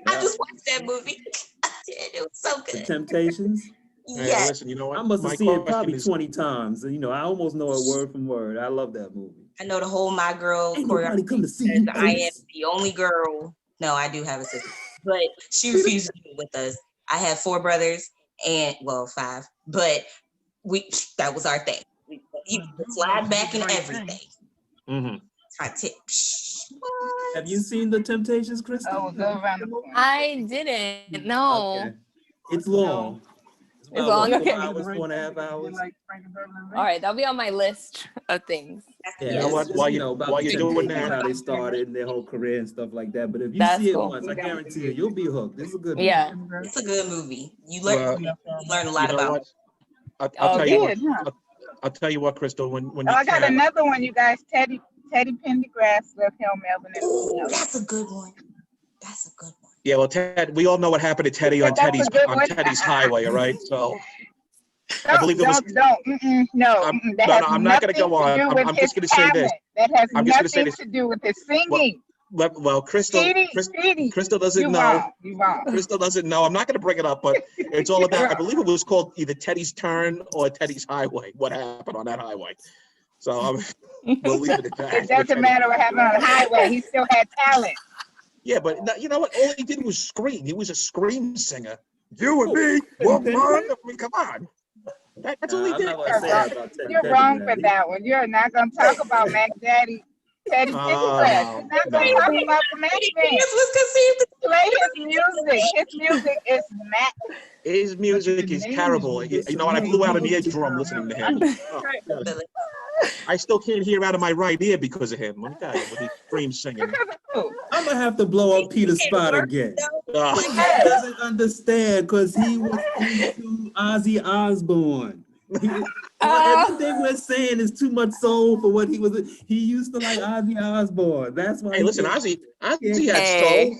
I just watched that movie. I did. It was so The good. Temptations. hey, Yes. listen, you know what? I must have My seen it question probably is- 20 times. And, I almost know it word from word. I love that movie. I know the whole My Girl Ain't nobody come to see you. because I am Ace. the only girl. No, I do have a sister, but she refused to do it with us. I have 4 brothers and 5, but that was our thing. We slide back and everything. Mhm. I tip. Have you seen The Temptations, Krystal? Oh, go around the corner. I didn't. No. Okay. It's long. It's about, long, what, okay. 4 hours, 4.5 hours. Like Frankie Beverly and All right, that'll be on my list of things. Yeah, You know what? it's, While you- about while the you're doing Temptations, that- how they started and their whole career and stuff like that. But if you That's see it cool. once, I guarantee you'll be hooked. This is a good movie. Yeah. It's a good movie. You Well, learn a You lot know about. what? I'll Oh, tell you Good, what. huh? I'll tell you what, Krystal. When Oh, you I got can, another one, you guys. Teddy Pendergrass left Hill Melvin. And Ooh, Uno. that's a good one. That's a good one. yeah, well, Ted, we all know what happened to Teddy on That's a Teddy's good on one. Teddy's highway, all right? So Don't, believe it was- no. I'm- That no, has no, I'm not gonna nothing go on. to do with I'm his just gonna say this. talent. That has I'm just gonna say nothing this. to do with his singing. well, Krystal Petey, Krystal doesn't you know. wrong. You wrong. Krystal doesn't know. I'm not going to bring it up, but it's all about. I believe it was called either Teddy's Turn or Teddy's Highway. What happened on that highway? So we'll leave it at that. It doesn't matter what happened on the highway. He still had talent. Yeah, but you know what? All he did was scream. He was a scream singer. You and me, woman. I mean, come on. That's all he did. You're wrong for that one. You're not going to talk about Mac Daddy. Teddy Pendergrass. You're not going to talk about the Mac Man. Play his music. His music is Mac. His music is terrible. You know what? I blew out an eardrum listening to him. Oh, I still can't hear out of my right ear because of him. Let me tell you, when he screams singing. I'm gonna have to blow up Peter's spot again. He doesn't understand because he was into Ozzy Osbourne. Everything we're saying is too much soul for what he was. He used to like Ozzy Osbourne. That's why. Hey, listen, Ozzy had soul.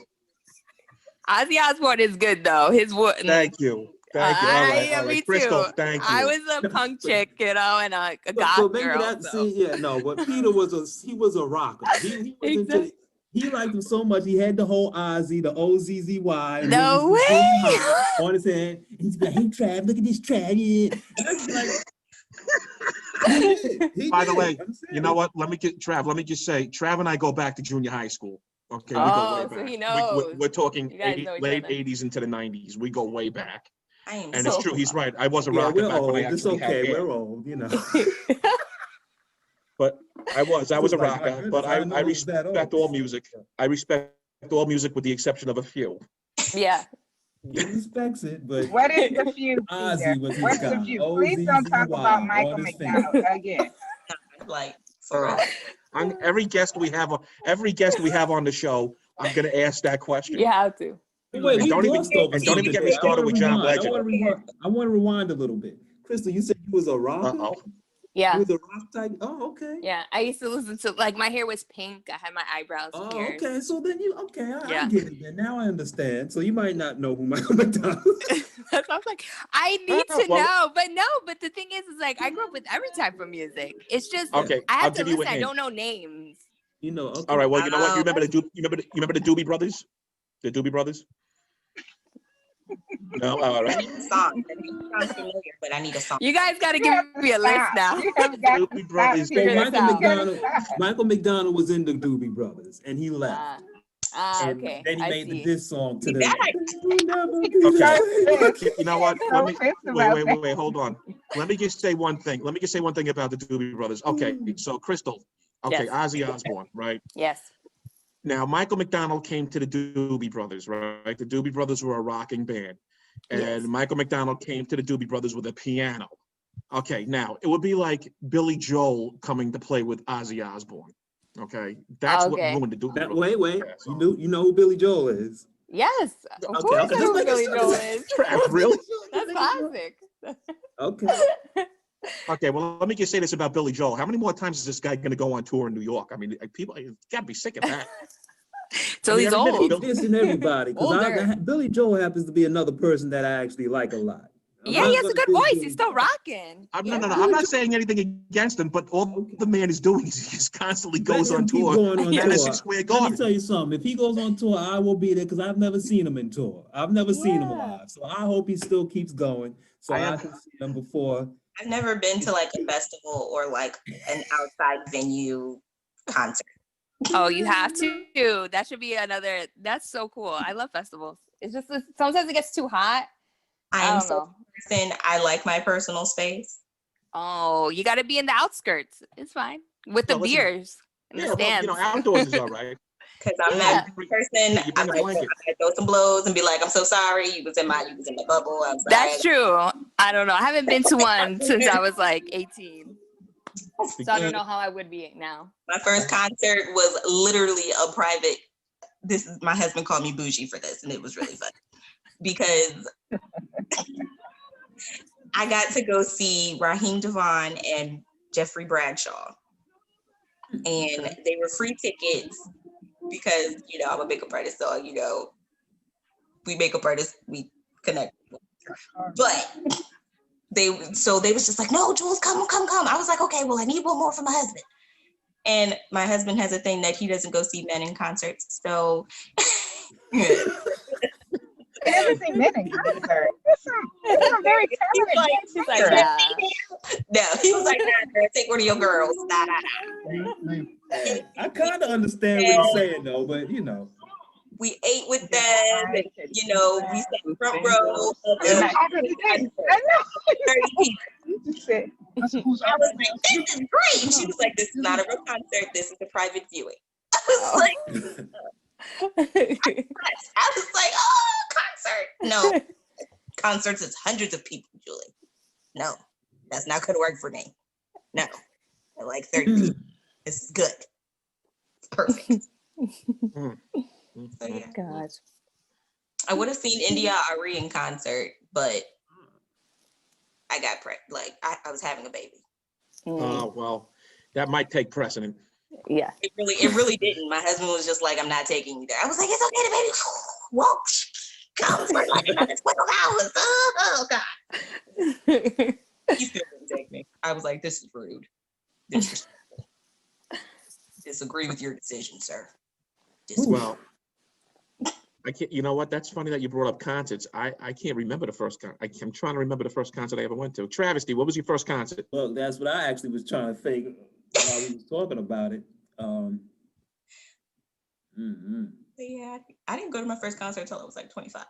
Ozzy Osbourne is good though. His wood. Thank you. Thank you. All right. Me Krystal, too. thank you. I was a punk chick, you know, and a goth girl. But Peter was a rocker. He was into, he liked him so much. He had the whole Ozzy, the OZZY. No way. On his head. He's like, hey, Trav, look at this Trav. By the way, you know what? Let me just say, Trav and I go back to junior high school. Okay, we go way back. So he knows. We're talking late 80s into the 90s. We go way back. And it's true, he's right. I was a rocker back when I actually had hair. We're old, you know. But I was a rocker, but I respect all music. I respect all music with the exception of a few. Yeah. He respects it, but what is the few? What's the few? Please don't talk about Michael McDonald again. Like, every guest we have on the show, I'm gonna ask that question. You have to. Wait, don't even get me started with John Legend. I want to rewind a little bit. Krystal, you said you was a rocker? Yeah. You was a rock type? Oh, okay. Yeah, I used to listen to, like, my hair was pink. I had my eyebrows here. Okay. So then I get it then. Now I understand. So you might not know who Michael McDonald is. I was like, I need to know. But the thing is like, I grew up with every type of music. It's just, I have to listen. I don't know names. You know, okay. All right, well, you know what? You remember the Doobie Brothers? The Doobie Brothers? No, all right. I need a song. Sounds familiar, but I need a song. You guys got to give me a list now. Doobie Brothers. Michael McDonald was in the Doobie Brothers, and he left. Okay. Then he made this song to the. Okay. You know what? Wait. Hold on. Let me just say one thing. About the Doobie Brothers. Okay. So Krystal. Okay. Yes. Ozzy Osbourne, right? Yes. Now, Michael McDonald came to the Doobie Brothers, right? The Doobie Brothers were a rocking band. And Michael McDonald came to the Doobie Brothers with a piano. Okay, now, it would be like Billy Joel coming to play with Ozzy Osbourne. Okay? That's what ruined the Doobie Brothers. Wait. You know who Billy Joel is? Yes. Of course I know who Billy Joel is. Really? That's classic. Okay. Okay, well, let me just say this about Billy Joel. How many more times is this guy going to go on tour in New York? I mean, people got to be sick of that. So he's old. He's dissing everybody. Because Billy Joel happens to be another person that I actually like a lot. He has a good voice. He's still rocking. No. I'm not saying anything against him, but all the man is doing is he just constantly goes on tour. Madison Square Garden. Let me tell you something. If he goes on tour, I will be there because I've never seen him in tour. I've never seen him live. So I hope he still keeps going so I can see him before. I've never been to like a festival or like an outside venue concert. Oh, you have to. That should be another. That's so cool. I love festivals. It's just sometimes it gets too hot. I am so person. I like my personal space. Oh, you got to be in the outskirts. It's fine with the beers and the stands. Well, outdoors is all right. Because I'm that person. I throw some blows and be like, I'm so sorry. You was in my bubble. I'm sorry. That's true. I don't know. I haven't been to one since I was like 18. So I don't know how I would be now. My first concert was literally a private. My husband called me bougie for this, and it was really fun because I got to go see Raheem DeVaughn and Jeffrey Bradshaw, and they were free tickets. Because, I'm a makeup artist, so, we makeup artists, we connect. But they was just like, no, Jules, come. I was like, okay, well, I need one more for my husband. And my husband has a thing that he doesn't go see men in concerts. So never seen men in concert. There's some very talented men She's like, singers. yeah. No, he was like, nah, girl, take one of your girls. Nah, nah, nah. I kind of understand what he's saying though, but you know. We ate with them, and, you know, we sat front row of And the I know. 30 people. You just said, I was like, this is great. And she was like, this is not a real concert. This is a private viewing. I was like, I was like, oh, concert. No, concerts is hundreds of people, Julie. No, that's not going to work for me. No, I like 30 people. This is good. It's perfect. So, yeah. God. I would have seen Impaired in concert, but I got I was having a baby. Oh, well, that might take precedent. Yeah. It really didn't. My husband was just like, I'm not taking you there. I was like, it's okay, the baby comes for like another 12 hours. Oh God. He still didn't take me. I was like, this is rude. Disrespectful. Disagree with your decision, sir. Well, I can't. You know what? That's funny that you brought up concerts. I can't remember the first concert. I'm trying to remember the first concert I ever went to. Travesty, what was your first concert? Well, that's what I actually was trying to think while we was talking about it. Yeah, I didn't go to my first concert until I was like 25.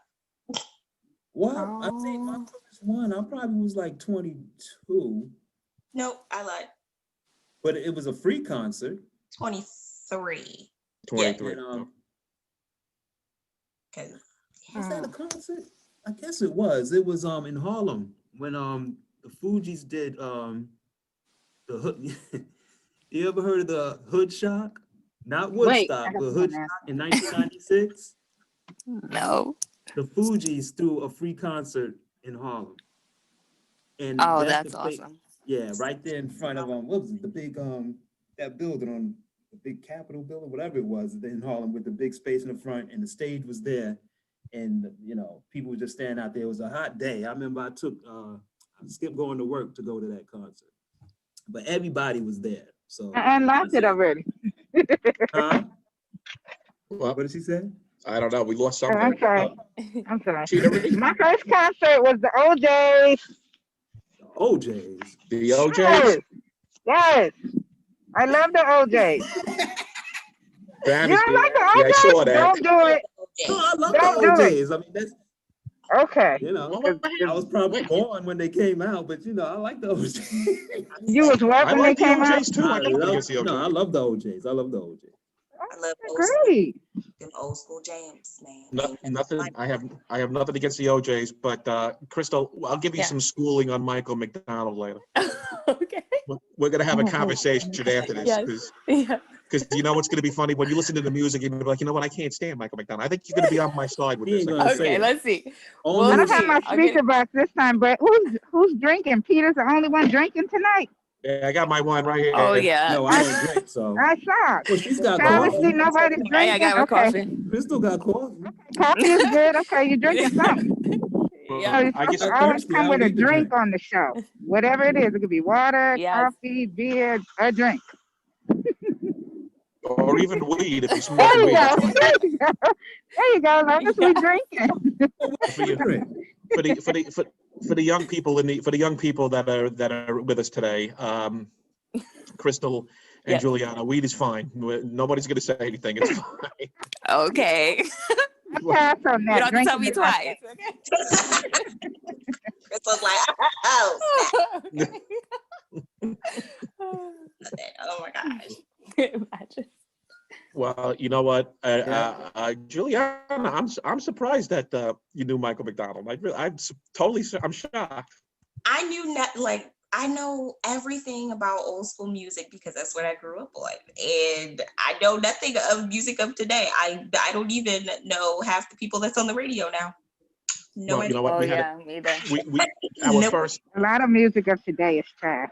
Well, I think my first one, I probably was like 22. Nope, I lied. But it was a free concert. 23. 23. And, Because was that a concert? I guess it was. It was in Harlem when the Fugees did the hood. You ever heard of the Hood Shock? Not Woodstock, but Hood Shock in 1996. No. The Fugees threw a free concert in Harlem. And Oh, that's the big, awesome. yeah, right there in front of what was it? The big that building on the big Capitol building, whatever it was in Harlem, with the big space in the front, and the stage was there, and you know, people were just standing out there. It was a hot day. I remember I skipped going to work to go to that concert, but everybody was there. So I unlocked it already. Huh? Well, What did she say? I don't know. We lost something. I'm sorry. I'm sorry. Cheetah-Re? My first concert was the OJs. OJs. The OJs? Yes. Yes. I love the OJs. That You is- don't like the yeah, I OJs? saw that. Don't do it. No, I love Don't the do it. OJs. I mean, that's, Okay. you know, Well, I was probably born when they came out, but you know, I like the OJs. You was what I when they like the came out? OJs too. I don't against the OJs. No, I love the OJs. I love the OJs. I love Great. them old school jams, man. Nothing. I have nothing against the OJs, but Krystal, I'll give you some schooling on Michael McDonald later. Okay. We're gonna have a conversation after this, Yes. Yeah. because you know what's gonna be funny when you listen to the music. You're gonna be like, you know what? I can't stand Michael McDonald. I think you're gonna be on my side with He this. ain't gonna say Okay, it. let's see. Only I Well, don't have my I'll get speaker box this time, but who's drinking? Peter's the only one drinking tonight. Yeah, I got my one right here. Oh yeah. No, I don't drink, so. I saw. Well, she's got Travesty, coffee. nobody's drinking. Hey, I got my Okay. coffee. Krystal got coffee. Coffee is good. Okay, you're drinking something. Yeah. You're I supposed guess- to always Thirsty, come I with a need to drink drink. on the show. Whatever it is, it could be water, Yes. coffee, beer, a drink. Or even weed if you smoke There you weed. go. There you go. There you go. As long as we drinking. For you- for the young people for the young people that are with us today, Krystal and Yes. Juliana, weed is fine. Nobody's gonna say anything. It's fine. Okay. I pass on You that. don't have to tell Drinking me is not twice. Okay. Crystal's like, oh, oh my gosh. Imagine. Well, you know what, Juliana, I'm surprised that you knew Michael McDonald. I'm shocked. I knew I know everything about old school music because that's what I grew up on. And I know nothing of music of today. I don't even know half the people that's on the radio now. No Well, you idea. know what? Oh We had yeah, me either. our Nope. first. A lot of music of today is trash.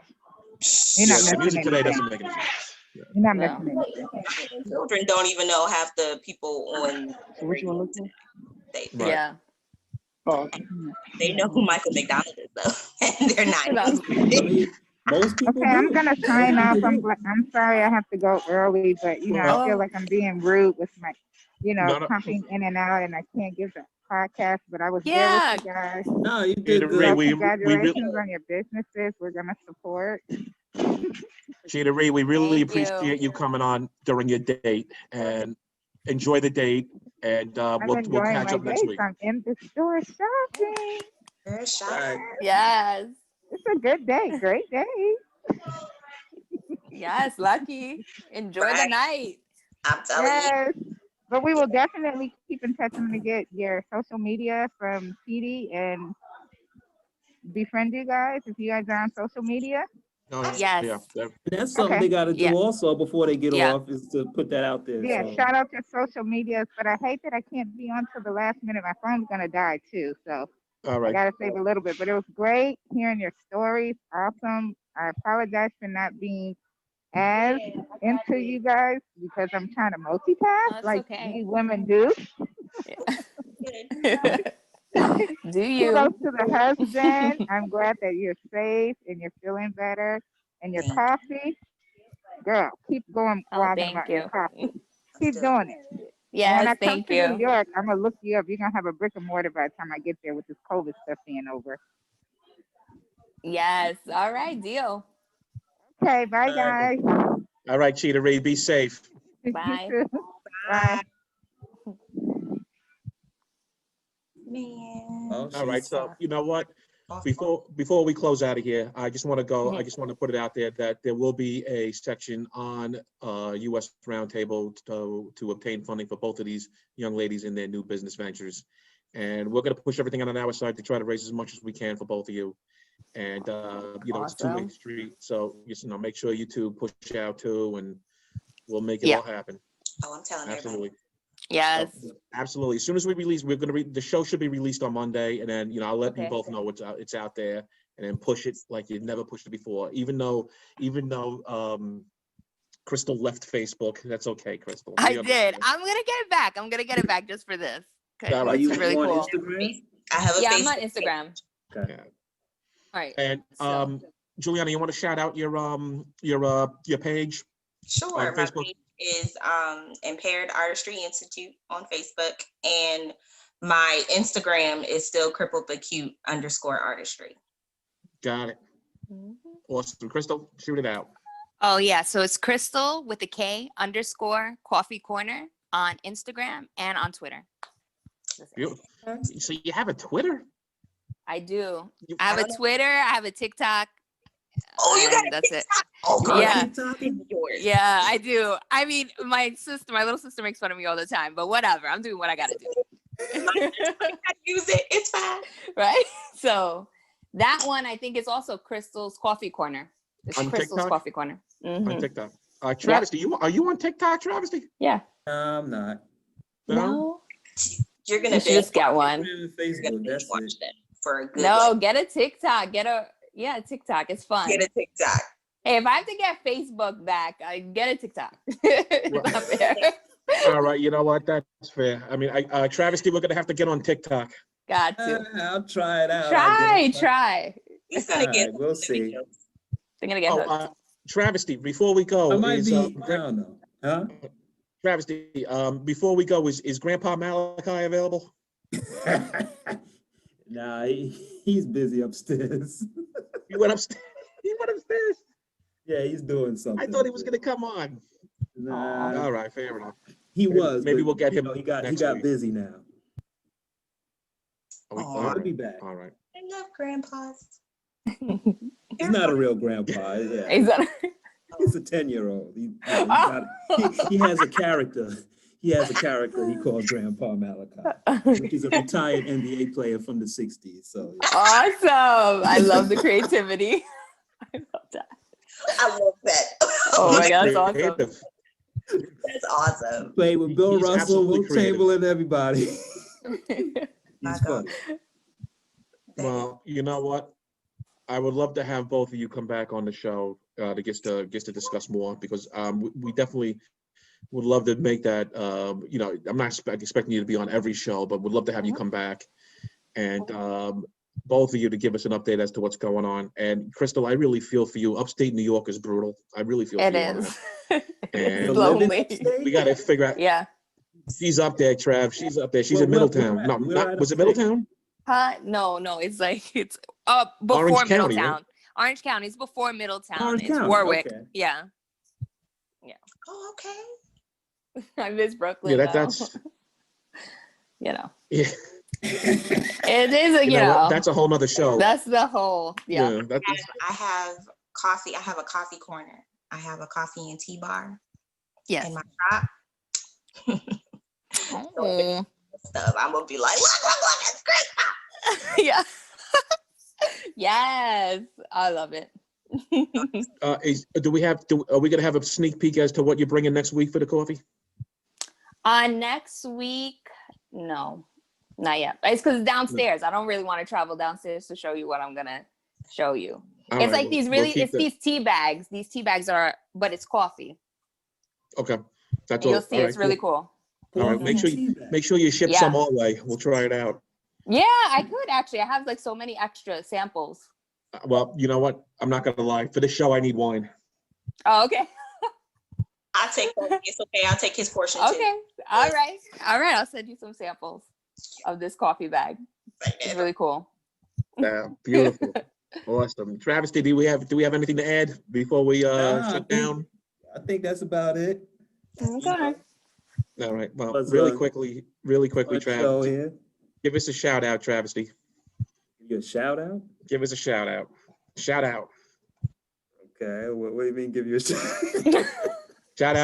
You're not Yeah, the music missing today anything. doesn't make any sense. You're not No. missing anything. Children don't even know half the people on. So what you want to look They, Right. Yeah. for? they know who Michael McDonald is though, and they're not. I mean, Most people Okay, I'm do. gonna Most sign off. people do. I'm sorry I have to go early, but I Well, feel like I'm being rude with my, no, no. pumping in and out, and I can't give the podcast. But I was there with Yeah. you guys. No, you did Cheetah-Re, good. we Congratulations on your businesses. We're gonna support. Cheetah-Re, we really Thank you. appreciate you coming on during your date, and enjoy the date, and I'm we'll enjoying catch my up next days. week. I'm in the store shopping. Girl, shot. Right. Yes. It's a good day. Great day. Yes. Lucky. Enjoy the Right. night. I'm telling you. Yes. But we will definitely keep in touch. I'm gonna get your social media from Petee and befriend you guys if you guys are on social media. Oh, Yes. yeah. And that's something Okay. they got to do Yeah. also before they get Yeah. off is to put that out there. Yeah, So. shout out to social medias, but I hate that I can't be on till the last minute. My phone's gonna die too, so All I right. gotta save a little bit. But it was great hearing your stories. Awesome. I apologize for not being as into you guys because I'm trying to multitask That's like okay. you women do. Do you? Kudos to the husband. I'm glad that you're safe and you're feeling better. And your coffee, girl, keep going Oh, blogging thank about you. your coffee. Keep doing it. And when Yes. I come Thank to New you. York, I'm gonna look you up. You're gonna have a brick and mortar by the time I get there with this COVID stuff being over. Yes. All right. Deal. Okay, bye guys. All right, Cheetah-Re, be safe. Bye. You too. Bye. Man. Oh, All right, she's so you know what? Awful. Before we close out of here, I just want to go. Mhm. I just want to put it out there that there will be a section on U.S. Roundtable to obtain funding for both of these young ladies in their new business ventures, and we're going to push everything on our side to try to raise as much as we can for both of you. And it's a two-way Awesome. street, so just make sure you two push out too, and we'll make it Yeah. all happen. Oh, I'm telling everybody. Absolutely. Yes. So, absolutely. As soon as we release, we're going to the show should be released on Monday, and then I'll let you Okay. both know it's out there, and then push it like you've never pushed it before. Even though Krystal left Facebook, that's okay, Krystal. I We did. understand. I'm gonna get it back. I'm gonna get it back just for this. All Are right. you It's really on cool. Instagram? I have a Yeah, I'm Facebook on Instagram. Okay. Yeah. All right. And So- Juliana, you want to shout out your page? Sure. on My Facebook? page is Impaired Artistry Institute on Facebook, and my Instagram is still Crippled But Cute _artistry. Got it. Awesome. Krystal, shoot it out. Oh yeah, so it's Krystal with a K _Coffee Corner on Instagram and on Twitter. Beautiful. So you have a Twitter? I do. You- I have a Twitter. I have a TikTok. Oh, you got and a that's it. TikTok? Oh, girl, Yeah. it's yours. Yeah, I do. I mean, my little sister makes fun of me all the time, but whatever. I'm doing what I gotta do. I use it. It's fine. Right? So that one I think is also Krystal's Coffee Corner. It's On Krystal's TikTok? Coffee Corner. On Mhm. TikTok. Travesty, are you on TikTok, Travesty? Yeah. I'm not. No. You're gonna You should just get one. Instagram and You're gonna Facebook, binge that's watch it. that for a good. No, like, get a TikTok. Get a TikTok. It's fun. get a TikTok. Hey, if I have to get Facebook back, I get a TikTok. It's not fair. All right, you know what? That's fair. I mean, Travesty, we're gonna have to get on TikTok. Got to. I'll try it out. I guess. Try. He's gonna get. Alright, we'll see. They're gonna get hooked. Travesty, before we go, I might be. I don't know. Huh? Travesty, before we go, is Grandpa Malachi available? Nah, he's busy upstairs. He went upstairs. He went upstairs. Yeah, he's doing something. I thought he was gonna come on. Nah, All right, fair enough. he was. maybe but, we'll get you him know, he got next week. busy now. All Aw. right, He'll be back. all right. I love grandpas. He's not a real grandpa. Yeah, Is that- he's a 10-year-old. He has a character. He has a character he calls Grandpa Malachi, which is a retired NBA player from the 60s. So yeah. Awesome. I love the creativity. I love that. I love that. Oh my God, that's awesome. Creative. That's awesome. Played with Bill He's Russell, absolutely Will creative. Chamberlain, everybody. My He's God. funny. Well, you know what? I would love to have both of you come back on the show to get to discuss more, because we definitely would love to make that. I'm not expecting you to be on every show, but would love to have you come back and both of you to give us an update as to what's going on. And Krystal, I really feel for you. Upstate New York is brutal. I really feel for It you on is. that. It's And lonely. we got to figure out. Yeah. She's up there, Trav. She's up there. She's in Where Middletown. at? No, Where at was it upstate? Middletown? Huh? No, it's like it's before Orange County, Middletown. right? Orange County is before Middletown. Orange It's County, Warwick. okay. Yeah. Oh, okay. I miss Brooklyn. Yeah, though. that's you know. yeah. It is You know what? That's a whole nother show. That's the whole yeah. That's I have coffee. I have a coffee corner. I have a coffee and tea bar Yes. in my shop. Oh. Stuff. I'm gonna be like, look, it's great. Yeah. Yes. I love it. Are we gonna have a sneak peek as to what you're bringing next week for the coffee? Next week, no, not yet. It's because downstairs. I don't really want to travel downstairs to show you what I'm gonna show you. All It's right, like these we'll really, keep it's that. these tea bags. These tea bags are, but it's coffee. Okay, that's And all. you'll see, All it's right, really cool. cool. All right, make sure you ship Yeah. some our way. We'll try it out. Yeah, I could actually. I have like so many extra samples. Well, you know what? I'm not gonna lie. For this show, I need wine. Oh, okay. I'll take that. It's okay. I'll take his portion Okay. too. All right. I'll send you some samples of this coffee bag. It's really cool. Yeah, beautiful, awesome. Travesty, do we have anything to add before we shut down? I think that's about it. Okay. All right. Well, Was, really uh, quickly, Fun show Travesty, here. give us a shout out, Travesty. Give you a shout out. Give us a shout out. Shout out. Okay. What do you mean? Give you a shout? Shout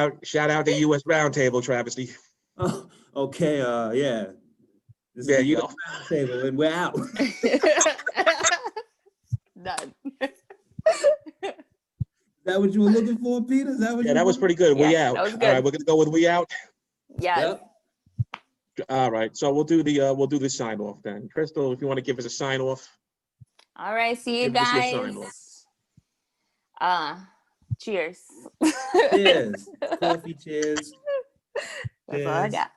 out to US Roundtable, Travesty. Oh, okay. Yeah. This Yeah, is you the know. table, and we're out. Done. Is that what you were looking for, Peter? Is that what? Yeah, you that were was pretty good. We Yeah, out. that was All good. right, we're gonna go with we out. Yes. Yep. All right. So we'll do the sign off then. Krystal, if you want to give us a sign off. All right. See you Give us your sign guys. Cheers. Cheers. Coffee. Cheers. That's all I got.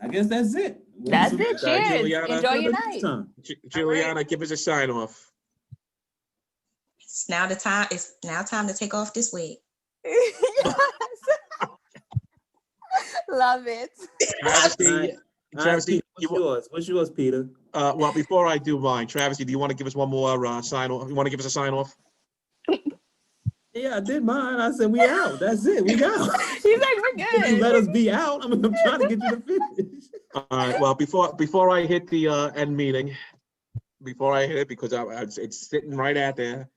I guess that's it. That's it. Cheers. Juliana. Enjoy your Next night. time. Juliana, give us a sign off. It's now the time. It's now time to take off this wig. Yes. Love it. Travesty, Travesty, What's yours? What's yours, Peter? well, before I do mine, Travesty, do you want to give us one more sign off? You want to give us a sign off? Yeah, I did mine. I said we out. That's it. We out. He's like, we're If you good. let us be out, I'm trying to get you to finish. All right. Well, before I hit the end meeting, before I hit it, because it's sitting right out there.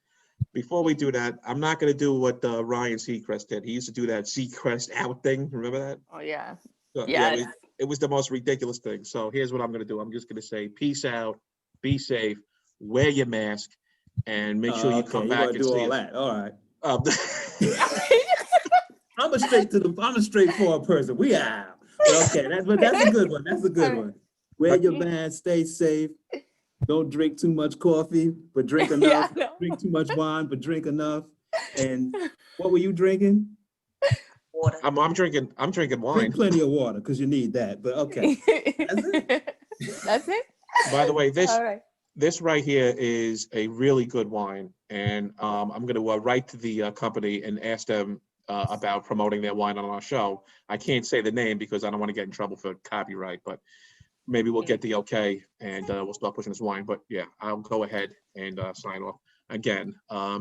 Before we do that, I'm not going to do what Ryan Seacrest did. He used to do that Seacrest out thing. Remember that? Oh yeah. So, Yes. Yeah, it was the most ridiculous thing. So here's what I'm going to do. I'm just going to say peace out, be safe, wear your mask, and make sure you Okay, come you back wanna and do see all us. that. All right. Um, I'm a straightforward person. We out. Okay, that's a good one. That's a good one. Wear your mask, stay safe. Don't drink too much coffee, but drink enough. Yeah, I know. Drink too much wine, but drink enough. And what were you drinking? Water. I'm drinking Drink wine. plenty of water because you need that. But okay. That's it. By the way, All right. this right here is a really good wine, and I'm going to write to the company and ask them about promoting their wine on our show. I can't say the name because I don't want to get in trouble for copyright, but maybe we'll get the okay and we'll start pushing this wine. But yeah, I'll go ahead and sign off. Again,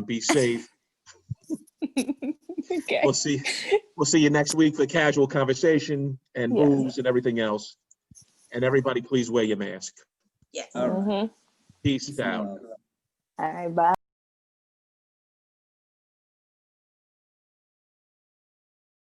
be safe. Okay. We'll see you next week for casual conversation and Yeah. booze and everything else. And everybody, please wear your mask. Yes. All right. Mhm. Peace out. All right. Bye.